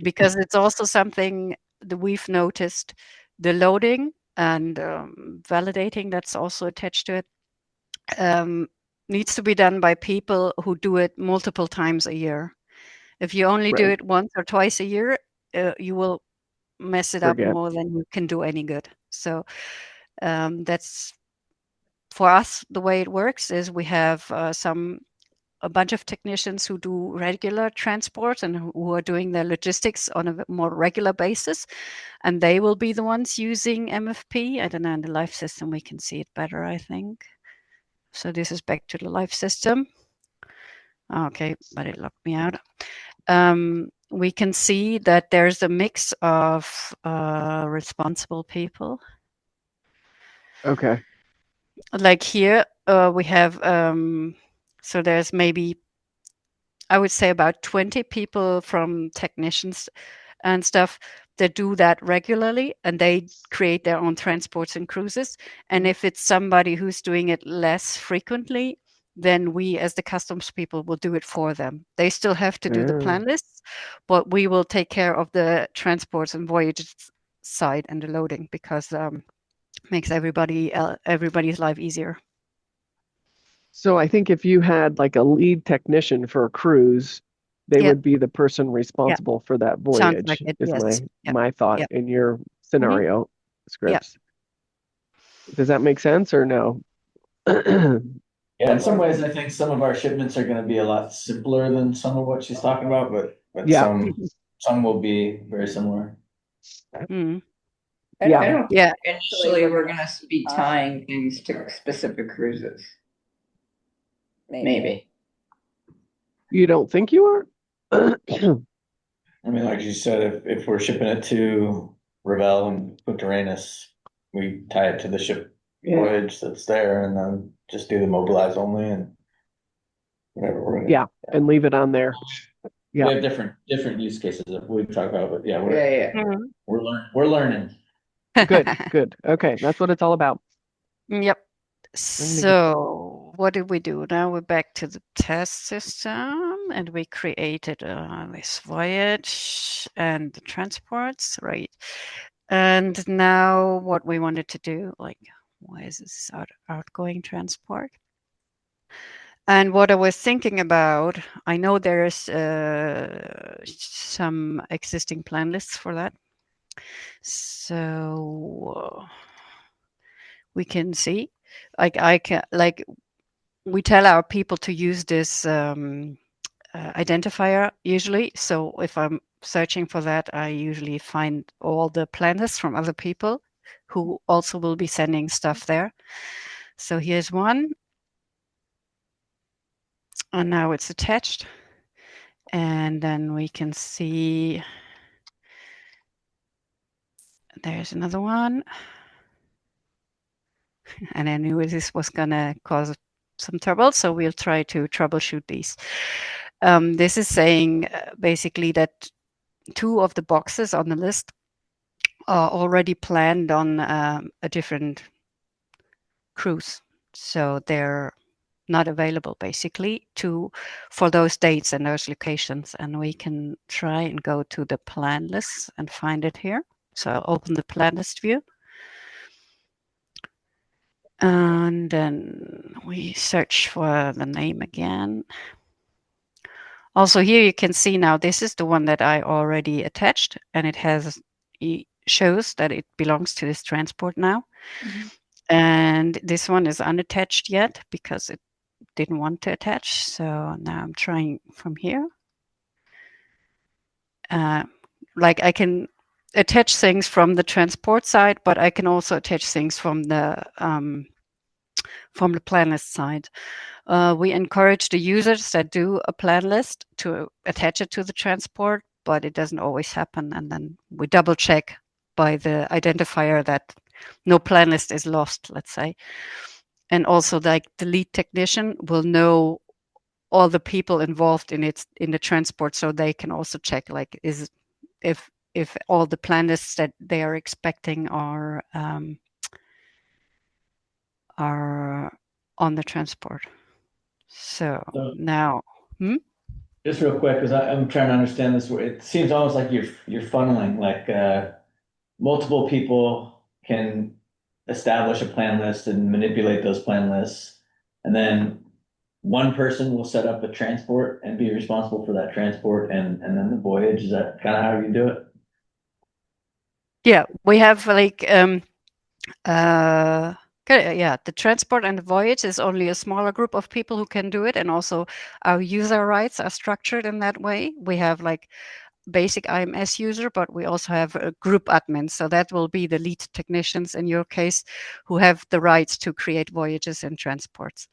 because it's also something that we've noticed, the loading and validating that's also attached to it needs to be done by people who do it multiple times a year. If you only do it once or twice a year, you will mess it up more than you can do any good. So that's for us, the way it works is we have a bunch of technicians who do regular transport and who are doing their logistics on a more regular basis. And they will be the ones using MFP. I don't know, in the life system, we can see it better, I think. So this is back to the life system. Okay, but it locked me out. We can see that there's a mix of responsible people. Okay. Like here, we have, so there's maybe, I would say about 20 people from technicians and stuff that do that regularly, and they create their own transports and cruises. And if it's somebody who's doing it less frequently, then we as the customs people will do it for them. They still have to do the plan lists, but we will take care of the transports and voyages side and the loading, because makes everybody's life easier. So I think if you had like a lead technician for a cruise, they would be the person responsible for that voyage. Sounds like it, is yes. my thought in your scenario scripts. Does that make sense or no? Yeah, in some ways, I think some of our shipments are going to be a lot simpler than some of what she's talking about, but some will be very similar. Mm. I don't think initially we're going to be tying things to specific cruises. Maybe. You don't think you are? I mean, like you said, if we're shipping it to Ravel and Punta Arenas, we tie it to the ship voyage that's there, and then just do the mobilize only and whatever we're gonna. And leave it on there. We have different use cases that we talk about, but we're learning. Good. Okay, that's what it's all about. Yep. So what did we do? Now we're back to the test system, and we created this voyage and the transports, right? And now what we wanted to do, like, why is this outgoing transport? And what I was thinking about, I know there's some existing plan lists for that. So we can see, like we tell our people to use this identifier usually. So if I'm searching for that, I usually find all the plan lists from other people who also will be sending stuff there. So here's one. And now it's attached. And then we can see there's another one. And I knew this was going to cause some trouble, so we'll try to troubleshoot these. This is saying basically that 2 of the boxes on the list are already planned on a different cruise. So they're not available basically for those dates and those locations. And we can try and go to the plan list and find it here. So I'll open the plan list view. And then we search for the name again. Also here you can see now this is the one that I already attached, and it shows that it belongs to this transport now. Mm-hmm. And this one is unattached yet because it didn't want to attach. So now I'm trying from here. Like I can attach things from the transport side, but I can also attach things from the plan list side. We encourage the users that do a plan list to attach it to the transport, but it doesn't always happen. And then we double check by the identifier that no plan list is lost, let's say. And also, like, the lead technician will know all the people involved in the transport, so they can also check, like, if all the plan lists that they are expecting are on the transport. So now, just real quick, because I'm trying to understand this. It seems almost like you're funneling, like multiple people can establish a plan list and manipulate those plan lists, and then one person will set up a transport and be responsible for that transport and then the voyage. Is that kind of how you do it? Yeah, we have like the transport and the voyage is only a smaller group of people who can do it, and also our user rights are structured in that way. We have like basic IMS user, but we also have a group admin. So that will be the lead technicians in your case who have the rights to create voyages and transports.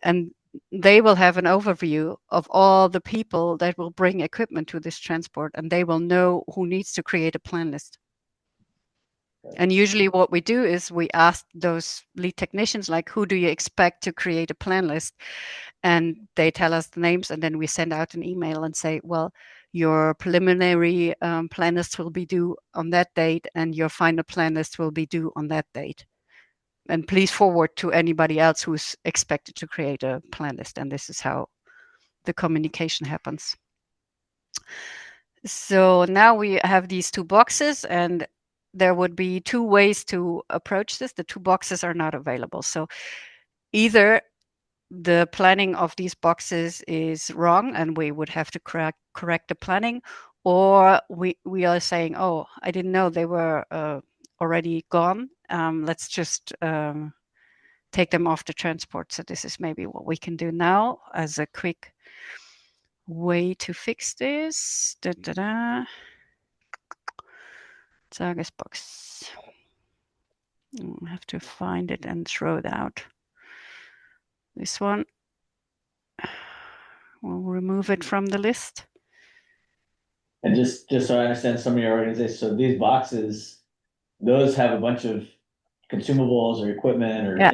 And they will have an overview of all the people that will bring equipment to this transport, and they will know who needs to create a plan list. And usually what we do is we ask those lead technicians, like, who do you expect to create a plan list? And they tell us the names, and then we send out an email and say, well, your preliminary plan list will be due on that date, and your final plan list will be due on that date. And please forward to anybody else who's expected to create a plan list. And this is how the communication happens. So now we have these two boxes, and there would be two ways to approach this. The two boxes are not available. So either the planning of these boxes is wrong and we would have to correct the planning, or we are saying, oh, I didn't know they were already gone. Let's just take them off the transport. So this is maybe what we can do now as a quick way to fix this. Tagesbox. I have to find it and throw it out. This one. We'll remove it from the list. And just so I understand some of your organizations, so these boxes, those have a bunch of consumables or equipment or yeah.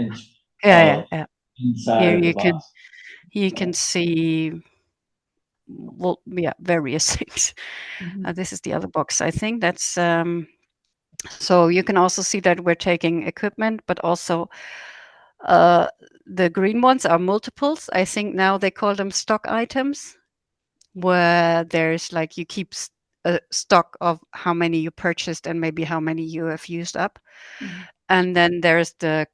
inside Here of the box. You can see, well, yeah, various things. This is the other box. I think that's so you can also see that we're taking equipment, but also the green ones are multiples. I think now they call them stock items, where there's like you keep a stock of how many you purchased and maybe how many you have used up. And then there's the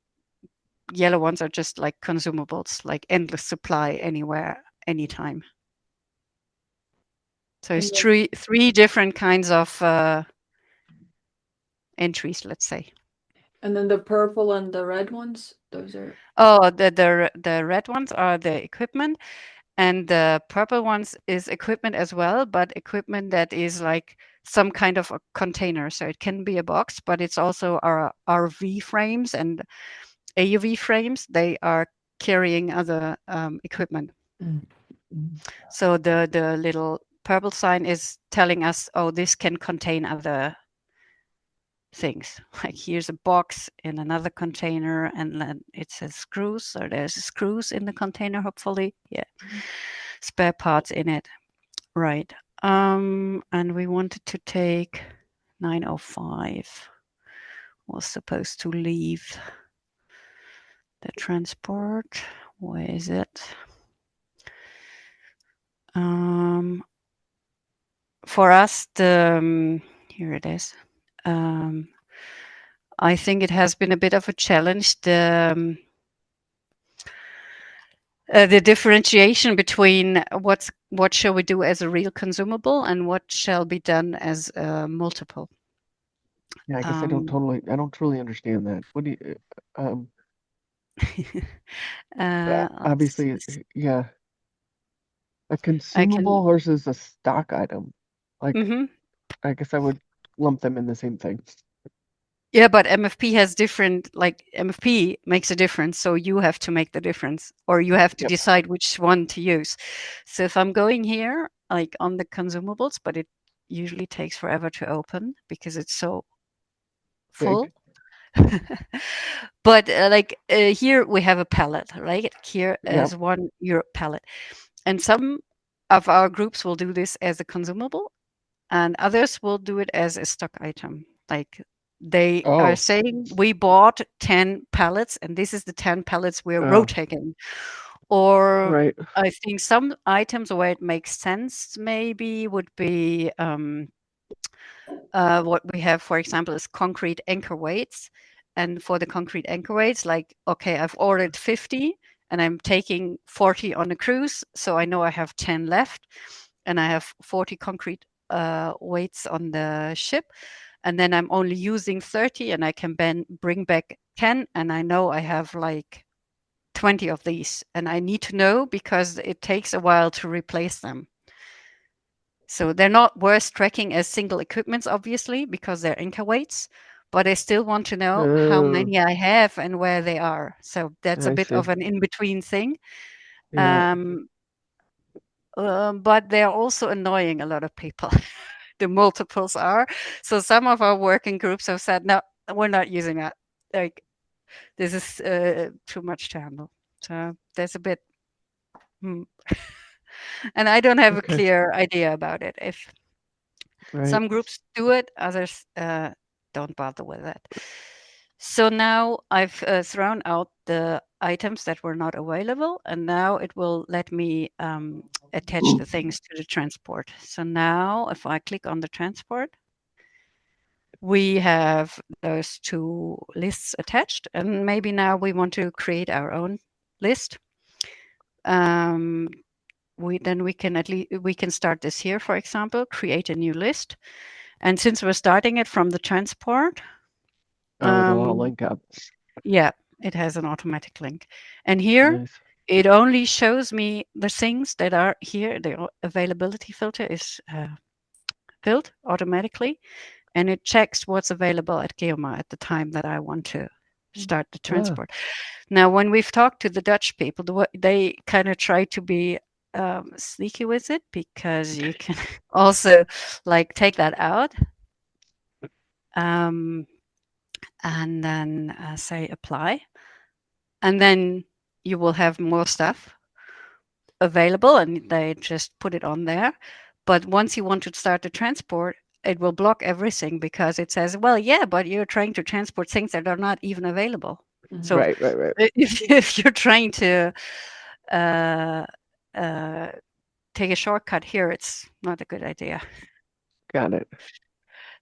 yellow ones are just like consumables, like endless supply anywhere, anytime. So it's three different kinds of entries, let's say. And then the purple and the red ones, those are... Oh, the red ones are the equipment, and the purple ones is equipment as well, but equipment that is like some kind of a container. So it can be a box, but it's also our RV frames and AUV frames. They are carrying other equipment. So the little purple sign is telling us, oh, this can contain other things. Like here's a box in another container, and then it says screws. So there's screws in the container, hopefully. Yeah. Spare parts in it. Right. And we wanted to take 905. Was supposed to leave the transport. Where is it? For us, here it is. I think it has been a bit of a challenge. The differentiation between what shall we do as a real consumable and what shall be done as a multiple. Yeah, I guess I don't truly understand that. What do you obviously, yeah, a consumable versus a stock item. Like, I guess I would lump them in the same thing. Yeah, but MFP has different, like MFP makes a difference. So you have to make the difference, or you have to decide which one to use. So if I'm going here, like on the consumables, but it usually takes forever to open because it's so full. But here we have a pallet, right? Here as €1 pallet. And some of our groups will do this as a consumable, and others will do it as a stock item. Like they are saying, we bought 10 pallets, and this is the 10 pallets we're rotating. Or I think some items where it makes sense maybe would be what we have, for example, is concrete anchor weights. And for the concrete anchor weights, like, okay, I've ordered 50 and I'm taking 40 on a cruise. So I know I have 10 left, and I have 40 concrete weights on the ship. And then I'm only using 30 and I can bring back 10. And I know I have like 20 of these, and I need to know because it takes a while to replace them. So they're not worth tracking as single equipments, obviously, because they're anchor weights, but I still want to know how many I have and where they are. So that's a bit of an in-between thing. But they're also annoying a lot of people. The multiples are. So some of our working groups have said, no, we're not using that. Like, this is too much to handle. So there's a bit. And I don't have a Okay. clear idea about it. If Right. some groups do it, others don't bother with it. So now I've thrown out the items that were not available, and now it will let me attach the things to the transport. So now if I click on the transport, we have those two lists attached, and maybe now we want to create our own list. We can start this here, for example, create a new list. And since we're starting it from the transport, it'll all link up. Yeah, it has an automatic link. And here, Nice. it only shows me the things that are here. The availability filter is filled automatically, and it checks what's available at GEOMAR at the time that I want to start the transport. Now, when we've talked to the Dutch people, they kind of try to be sneaky with it, because you can also like take that out and then say apply, and then you will have more stuff available, and they just put it on there. But once you want to start the transport, it will block everything, because it says, well, yeah, but you're trying to transport things that are not even available. So Right. if you're trying to take a shortcut here, it's not a good idea. Got it.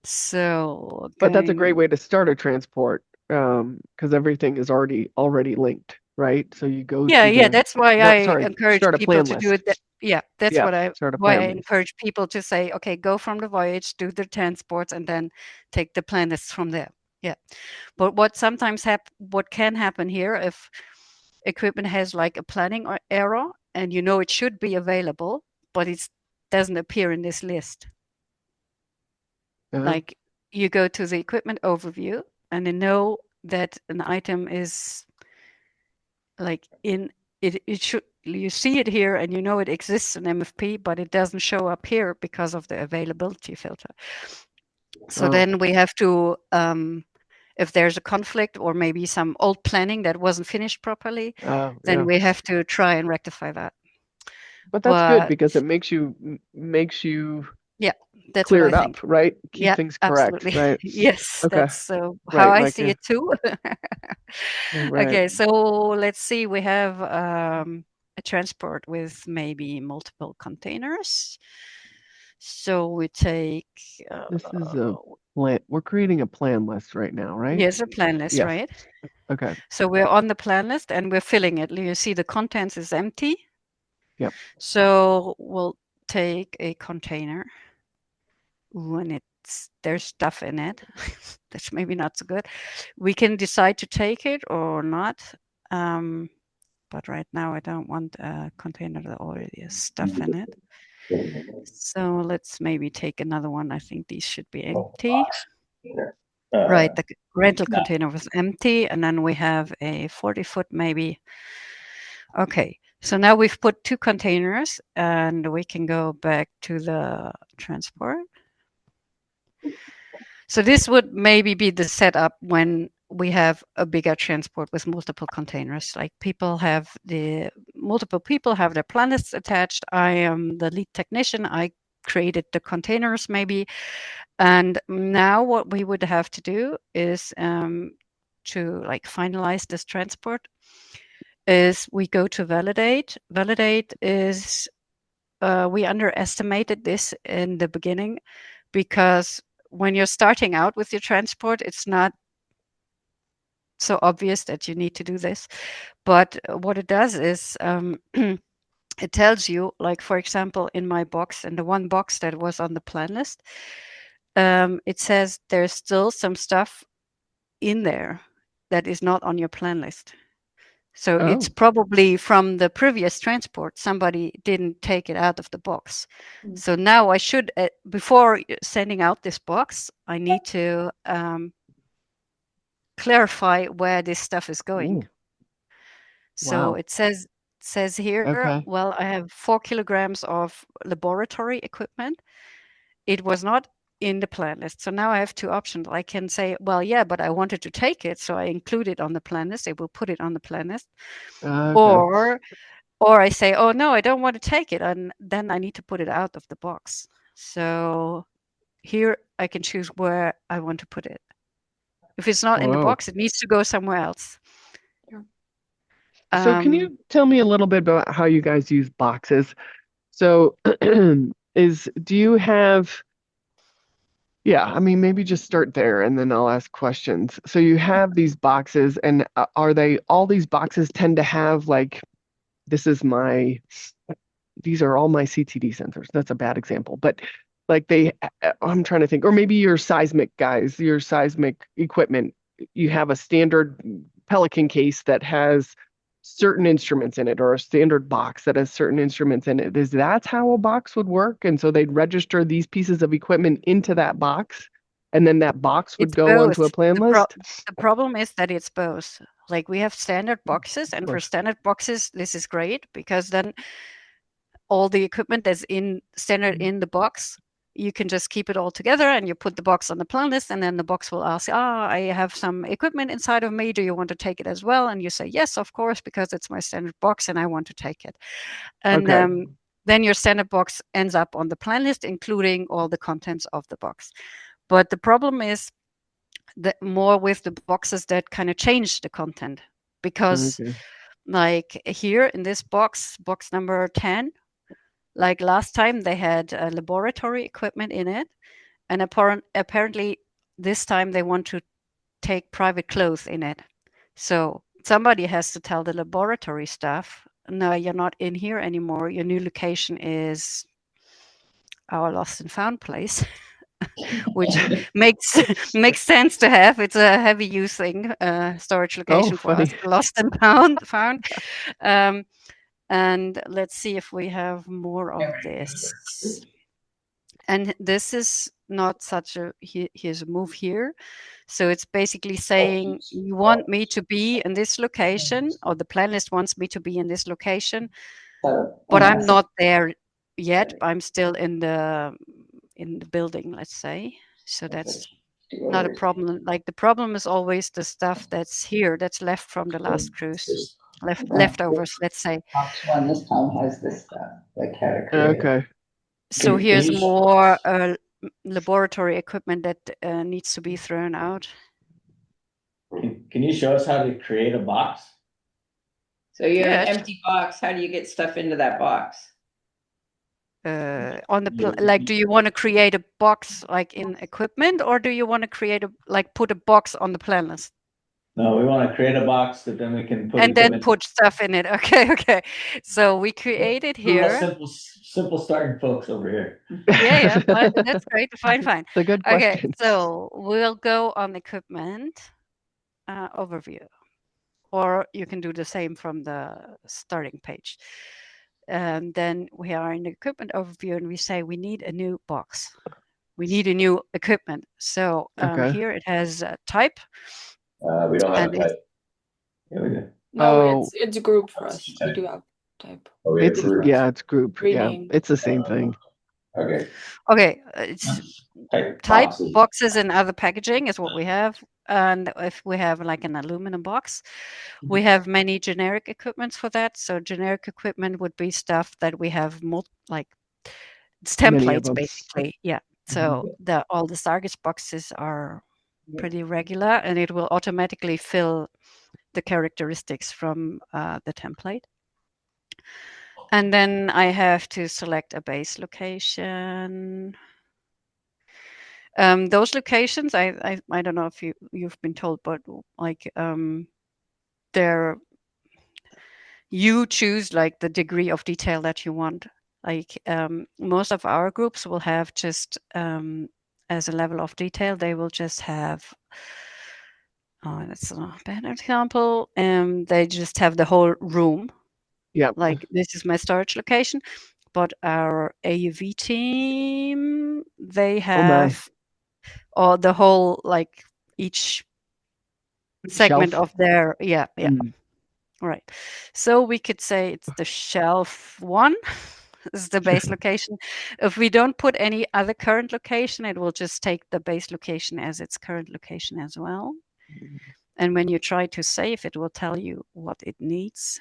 So, but that's a great way to start a transport, because everything is already linked, right? So you go to that's why I encourage start a people plan to list. do it. That's start a why plan I list. encourage people to say, okay, go from the voyage, do the transports, and then take the plan lists from there. Yeah. But what can happen here, if equipment has like a planning error, and it should be available, but it doesn't appear in this list. Like, you go to the equipment overview, and you know that an item is like in it. You see it here, and it exists in MFP, but it doesn't show up here because of the availability filter. So then we have to, if there's a conflict, or maybe some old planning that wasn't finished properly, then we have to try and rectify that. But that's good, because it makes you that's clear what it I up, think. right? Keep things correct, absolutely. right? Yes, Okay. that's how I see it too. Right. Okay, so let's see. We have a transport with maybe multiple containers. So we take. This is a plan. We're creating a plan list right now, right? Yes, a plan list, Yes. right? Okay. So we're on the plan list, and we're filling it. You see the contents is empty. Yep. So we'll take a container when there's stuff in it. That's maybe not so good. We can decide to take it or not. But right now I don't want a container that already has stuff in it. So let's maybe take another one. I think these should be empty. Right, the rental container was empty, and then we have a 40-foot maybe. Okay, so now we've put 2 containers, and we can go back to the transport. So this would maybe be the setup when we have a bigger transport with multiple containers. Like, multiple people have their plan lists attached. I am the lead technician. I created the containers maybe. And now what we would have to do is to like finalize this transport is we go to validate. Validate is, we underestimated this in the beginning, because when you're starting out with your transport, it's not so obvious that you need to do this. But what it does is it tells you, like, for example, in my box, and the one box that was on the plan list, it says there's still some stuff in there that is not on your plan list. So it's probably from the previous transport. Somebody didn't take it out of the box. So now I should, before sending out this box, I need to clarify where this stuff is going. Ooh. So Wow. it says here, well, I have 4 kilograms of laboratory equipment. It was not in the plan list. So now I have 2 options. I can say, well, yeah, but I wanted to take it, so I include it on the plan list. I will put it on the plan list. Or Or I say, oh no, I don't want to take it, and then I need to put it out of the box. So here I can choose where I want to put it. If it's not in the box, it needs to go somewhere else. So can you tell me a little bit about how you guys use boxes? So do you have, I mean, maybe just start there and then I'll ask questions. So you have these boxes, and are they, all these boxes tend to have like, these are all my CTD sensors. That's a bad example, but like I'm trying to think, or maybe your seismic guys, your seismic equipment, you have a standard Pelican case that has certain instruments in it, or a standard box that has certain instruments in it. Is that how a box would work? And so they'd register these pieces of equipment into that box, and then that box would go onto a plan list? The problem is that it's both. Like we have standard boxes, and for standard boxes, this is great because then all the equipment that's standard in the box, you can just keep it all together and you put the box on the plan list, and then the box will ask, I have some equipment inside of me. Do you want to take it as well? And you say, yes, of course, because it's my standard box and I want to take it. And then your standard box ends up on the plan list, including all the contents of the box. But the problem is that more with the boxes that kind of change the content, because like here in this box number 10, like last time they had laboratory equipment in it, and apparently this time they want to take private clothes in it. So somebody has to tell the laboratory staff, no, you're not in here anymore. Your new location is our lost and found place, which makes sense to have. It's a heavy using storage location for us, lost and found. And let's see if we have more of this. And this is not such a, here's a move here. So it's basically saying you want me to be in this location, or the plan list wants me to be in this location, but I'm not there yet. I'm still in the building, let's say. So that's not a problem. Like the problem is always the stuff that's here, that's left from the last cruise, leftovers, let's say. Box one this time has this stuff like how to create. Okay. So here's more laboratory equipment that needs to be thrown out. Can you show us how to create a box? So you have an empty box. How do you get stuff into that box? On the like, do you want to create a box like in equipment, or do you want to create put a box on the plan list? No, we want to create a box that then we can put and then put stuff in it. Okay. So we created here. Simple starting folks over here. Yeah, that's great. Fine. It's a good question. Okay, so we'll go on equipment overview, or you can do the same from the starting page. And then we are in the equipment overview, and we say we need a new box. We need a new equipment. So here it has type. We don't have a type. Yeah, we do. No, it's group for us. We do have type. Oh, it's group. Yeah, it's the same thing. Okay. It's type boxes and other packaging is what we have. And if we have like an aluminum box, we have many generic equipments for that. So generic equipment would be stuff that we have it's templates basically. Yeah. So all the Sargis boxes are pretty regular, and it will automatically fill the characteristics from the template. And then I have to select a base location. Those locations, I don't know if you've been told, but like you choose like the degree of detail that you want. Like most of our groups will have just as a level of detail, they will just have. That's a bad example. They just have the whole room. Yeah. Like this is my storage location, but our AUV team, they have the whole, like each segment shelf of their, yeah. Right. So we could say it's the shelf 1 is the base location. If we don't put any other current location, it will just take the base location as its current location as well. And when you try to save, it will tell you what it needs.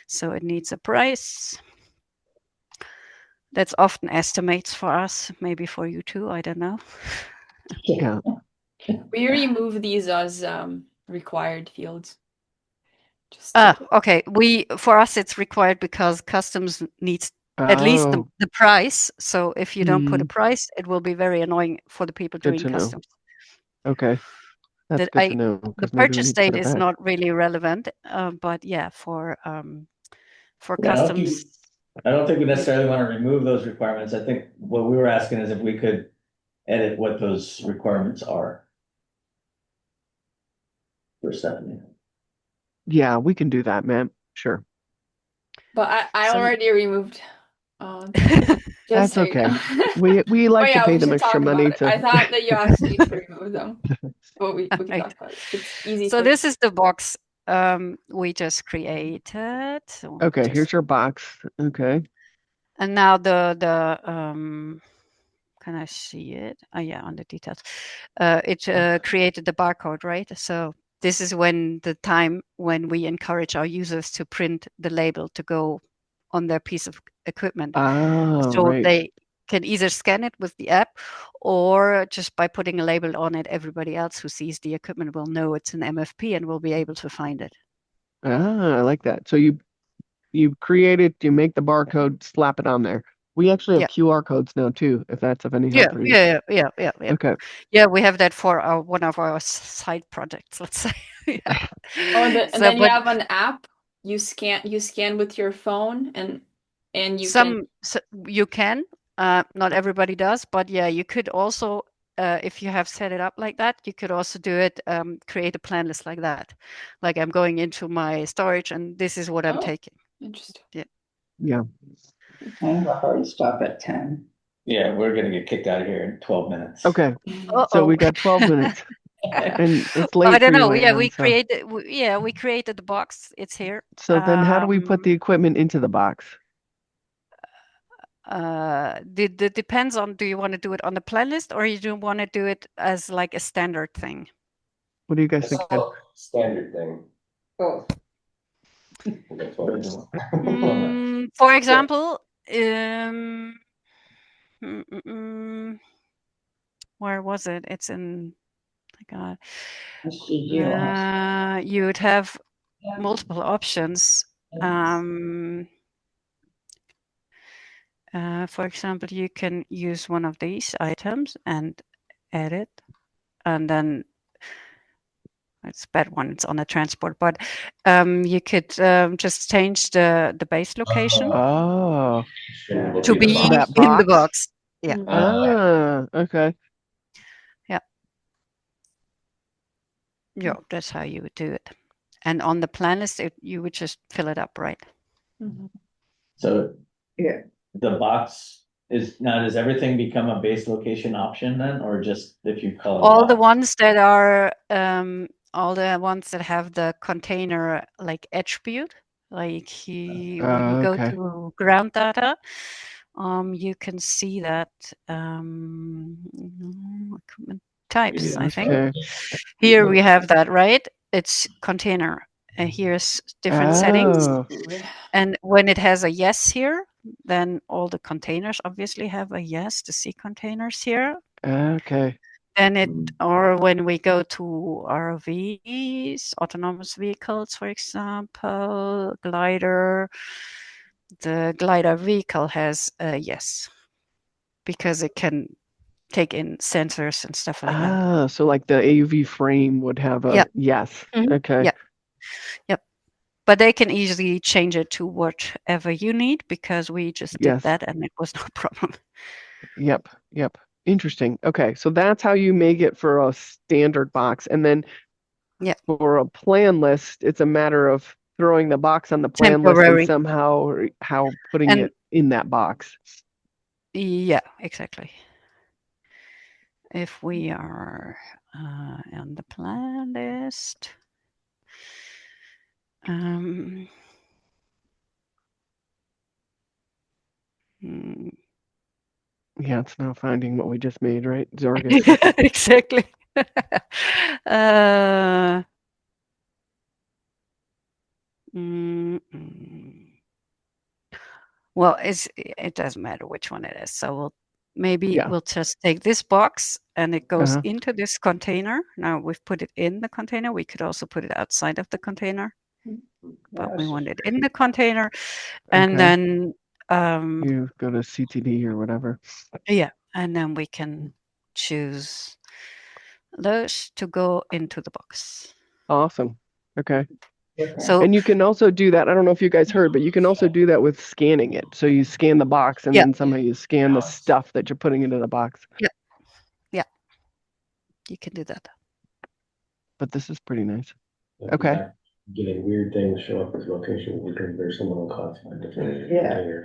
So it needs a price. That's often estimates for us, maybe for you too, I don't know. Yeah. We remove these as required fields. Okay. For us it's required because customs needs at least the price. So if you don't put a price, it will be very annoying for the people doing customs. Okay. That's good to know. The purchase date is not really relevant, but yeah, for customs. I don't think we necessarily want to remove those requirements. I think what we were asking is if we could edit what those requirements are. For Stephanie. Yeah, we can do that, ma'am. Sure. But I already removed. That's okay. We like to pay them extra money to. I thought that you asked me to remove them. But we can talk about it. It's easy. So this is the box we just created. So okay, here's your box. Okay. And now the can I see it? Oh yeah, on the details. It created the barcode, right? So this is when we encourage our users to print the label to go on their piece of equipment. So right. they can either scan it with the app or just by putting a label on it, everybody else who sees the equipment will know it's an MFP and will be able to find it. I like that. So you create it, you make the barcode, slap it on there. We actually have QR codes now too, if that's of any help for you. Yeah. Okay. Yeah, we have that for one of our side projects, let's say. Yeah. Then you have an app. You scan with your phone, and you you can. Not everybody does, but yeah, you could also, if you have set it up like that, you could also do it. Create a plan list like that. Like I'm going into my storage, and this is what I'm taking. Interesting. Yeah. Kind of a hard stop at 10. Yeah, we're gonna get kicked out of here in 12 minutes. Okay. So we got 12 minutes. And it's late. I don't know. Yeah, we created the box. It's here. So then how do we put the equipment into the box? It depends on, do you want to do it on the plan list or you do want to do it as like a standard thing? What do you guys think? Standard thing. Both. That's what we're doing. For example, where was it? It's in, my God. You would have multiple options. For example, you can use one of these items and edit, and then it's a bad one. It's on a transport, but you could just change the base location to be in the box. Yeah. Okay. Yeah, that's how you would do it. And on the plan list, you would just fill it up, right? So yeah, the box is now, does everything become a base location option then, or just if you call it all the ones that are all the ones that have the container like attribute, like when you go to ground data, you can see that equipment types, I think. Here we have that, right? It's container. And here's different settings. And when it has a yes here, then all the containers obviously have a yes, the C containers here. Okay. And or when we go to RVs, autonomous vehicles, for example, glider, the glider vehicle has a yes, because it can take in sensors and stuff like that. So like the AUV frame would have a yes. Okay. Yep. But they can easily change it to whatever you need, because we just did that and it was no problem. Yep. Interesting. Okay. So that's how you make it for a standard box. And then for a plan list, it's a matter of throwing the box on the plan list and somehow putting it in that box. Yeah, exactly. If we are on the plan list, yeah, it's now finding what we just made, right? Zorgus. Exactly. Well, it doesn't matter which one it is. So maybe Yeah. we'll just take this box and it goes Uh-huh. into this container. Now we've put it in the container. We could also put it outside of the container, but we want it in the container. And Okay. then You go to CTD or whatever. yeah, and then we can choose those to go into the box. Awesome. Okay. So And you can also do that. I don't know if you guys heard, but you can also do that with scanning it. So you scan the box and yeah, then somehow you scan the stuff that you're putting into the box. yeah, you can do that. But this is pretty nice. Okay. Getting weird things show up as location because there's someone classified different. Yeah.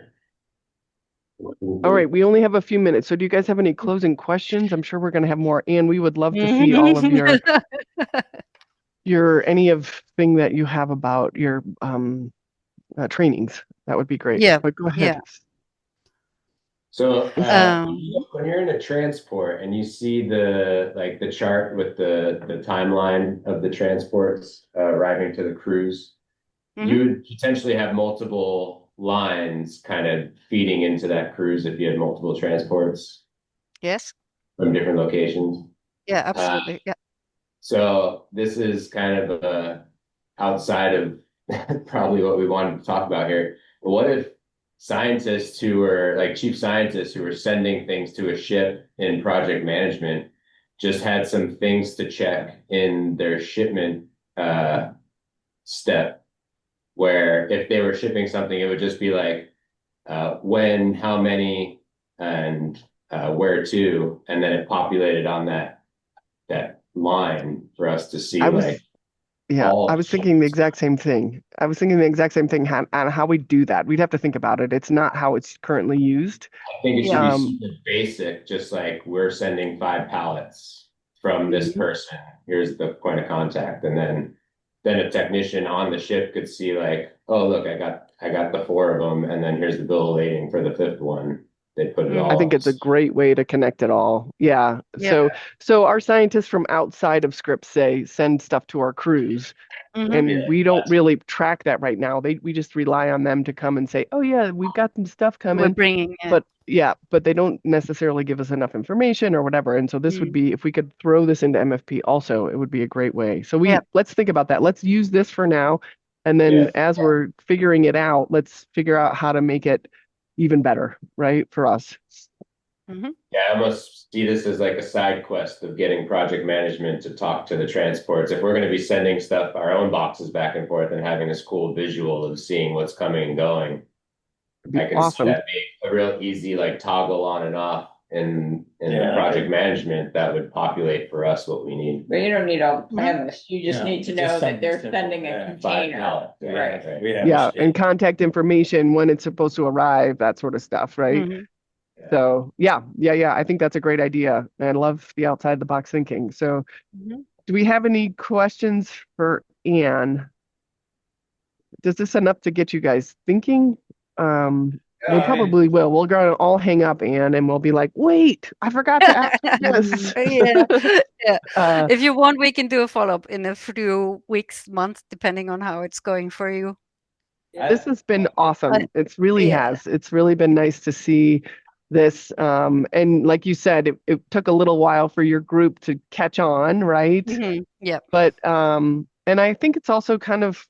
All right. We only have a few minutes. So do you guys have any closing questions? I'm sure we're going to have more. And we would love to see all of any of thing that you have about your trainings. That would be great. Yeah. But go ahead. Yeah. So when you're in a transport and you see the chart with the timeline of the transports arriving to the cruise, you would potentially have multiple lines kind of feeding into that cruise if you had multiple transports. Yes. From different locations. Yeah, absolutely. Yeah. So this is kind of outside of probably what we wanted to talk about here. But what if scientists who were like chief scientists who were sending things to a ship in project management just had some things to check in their shipment step, where if they were shipping something, it would just be like when, how many, and where to, and then it populated on that line for us to see Yeah, I was thinking the exact same thing. On how we do that. We'd have to think about it. It's not how it's currently used. I think it should be super basic, just like we're sending 5 pallets from this person. Here's the point of contact. And then a technician on the ship could see like, oh, look, I got the 4 of them. And then here's the bill of lading for the 5th one. They put it all. I think it's a great way to connect it all. Yeah. So our scientists from outside of Scripps send stuff to our crews. And we don't really track that right now. We just rely on them to come and say, oh yeah, we've got some stuff coming. We're bringing it. But they don't necessarily give us enough information or whatever. And so this would be, if we could throw this into MFP also, it would be a great way. So let's think about that. Let's use this for now. And then as we're figuring it out, let's figure out how to make it even better, right, for us. Yeah, I almost see this as like a side quest of getting project management to talk to the transports. If we're going to be sending stuff, our own boxes back and forth and having this cool visual of seeing what's coming and going, I can see that being a real easy like toggle on and off in the project management that would populate for us what we need. But you don't need all the plan lists. You just need to know that they're sending a container. Right. Yeah, and contact information when it's supposed to arrive, that sort of stuff, right? So yeah, I think that's a great idea. And I love the outside the box thinking. So do we have any questions for Anne? Does this enough to get you guys thinking? We probably will. We're going to all hang up, Anne, and we'll be like, wait, I forgot to ask this. If you want, we can do a follow-up in a few weeks, months, depending on how it's going for you. This has been awesome. It's really has. It's really been nice to see this. And like you said, it took a little while for your group to catch on, right? Yeah. But and I think it's also kind of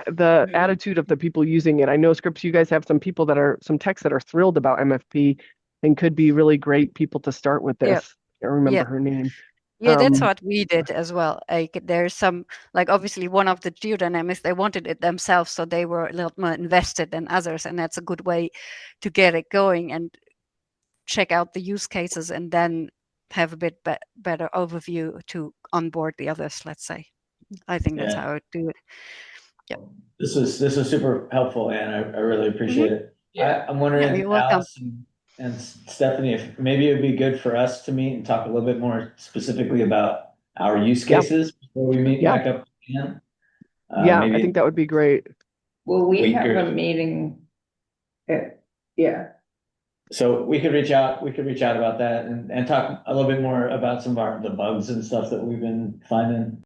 the attitude of the people using it. I know Scripps, you guys have some techs that are thrilled about MFP and could be really great people to start with this. I can't remember her name. Yeah, that's what we did as well. Like there's some, like obviously one of the geodynamics, they wanted it themselves, so they were a little more invested than others, and that's a good way to get it going and check out the use cases and then have a bit better overview to onboard the others, let's say. I think that's how I would do it. Yeah. This is super helpful, Anne. I really appreciate it. I'm wondering, Allison and Stephanie, if maybe it'd be good for us to meet and talk a little bit more specifically about our use cases before we meet back up again. I think that would be great. Well, we have a meeting. So we could reach out about that and talk a little bit more about some of the bugs and stuff that we've been finding.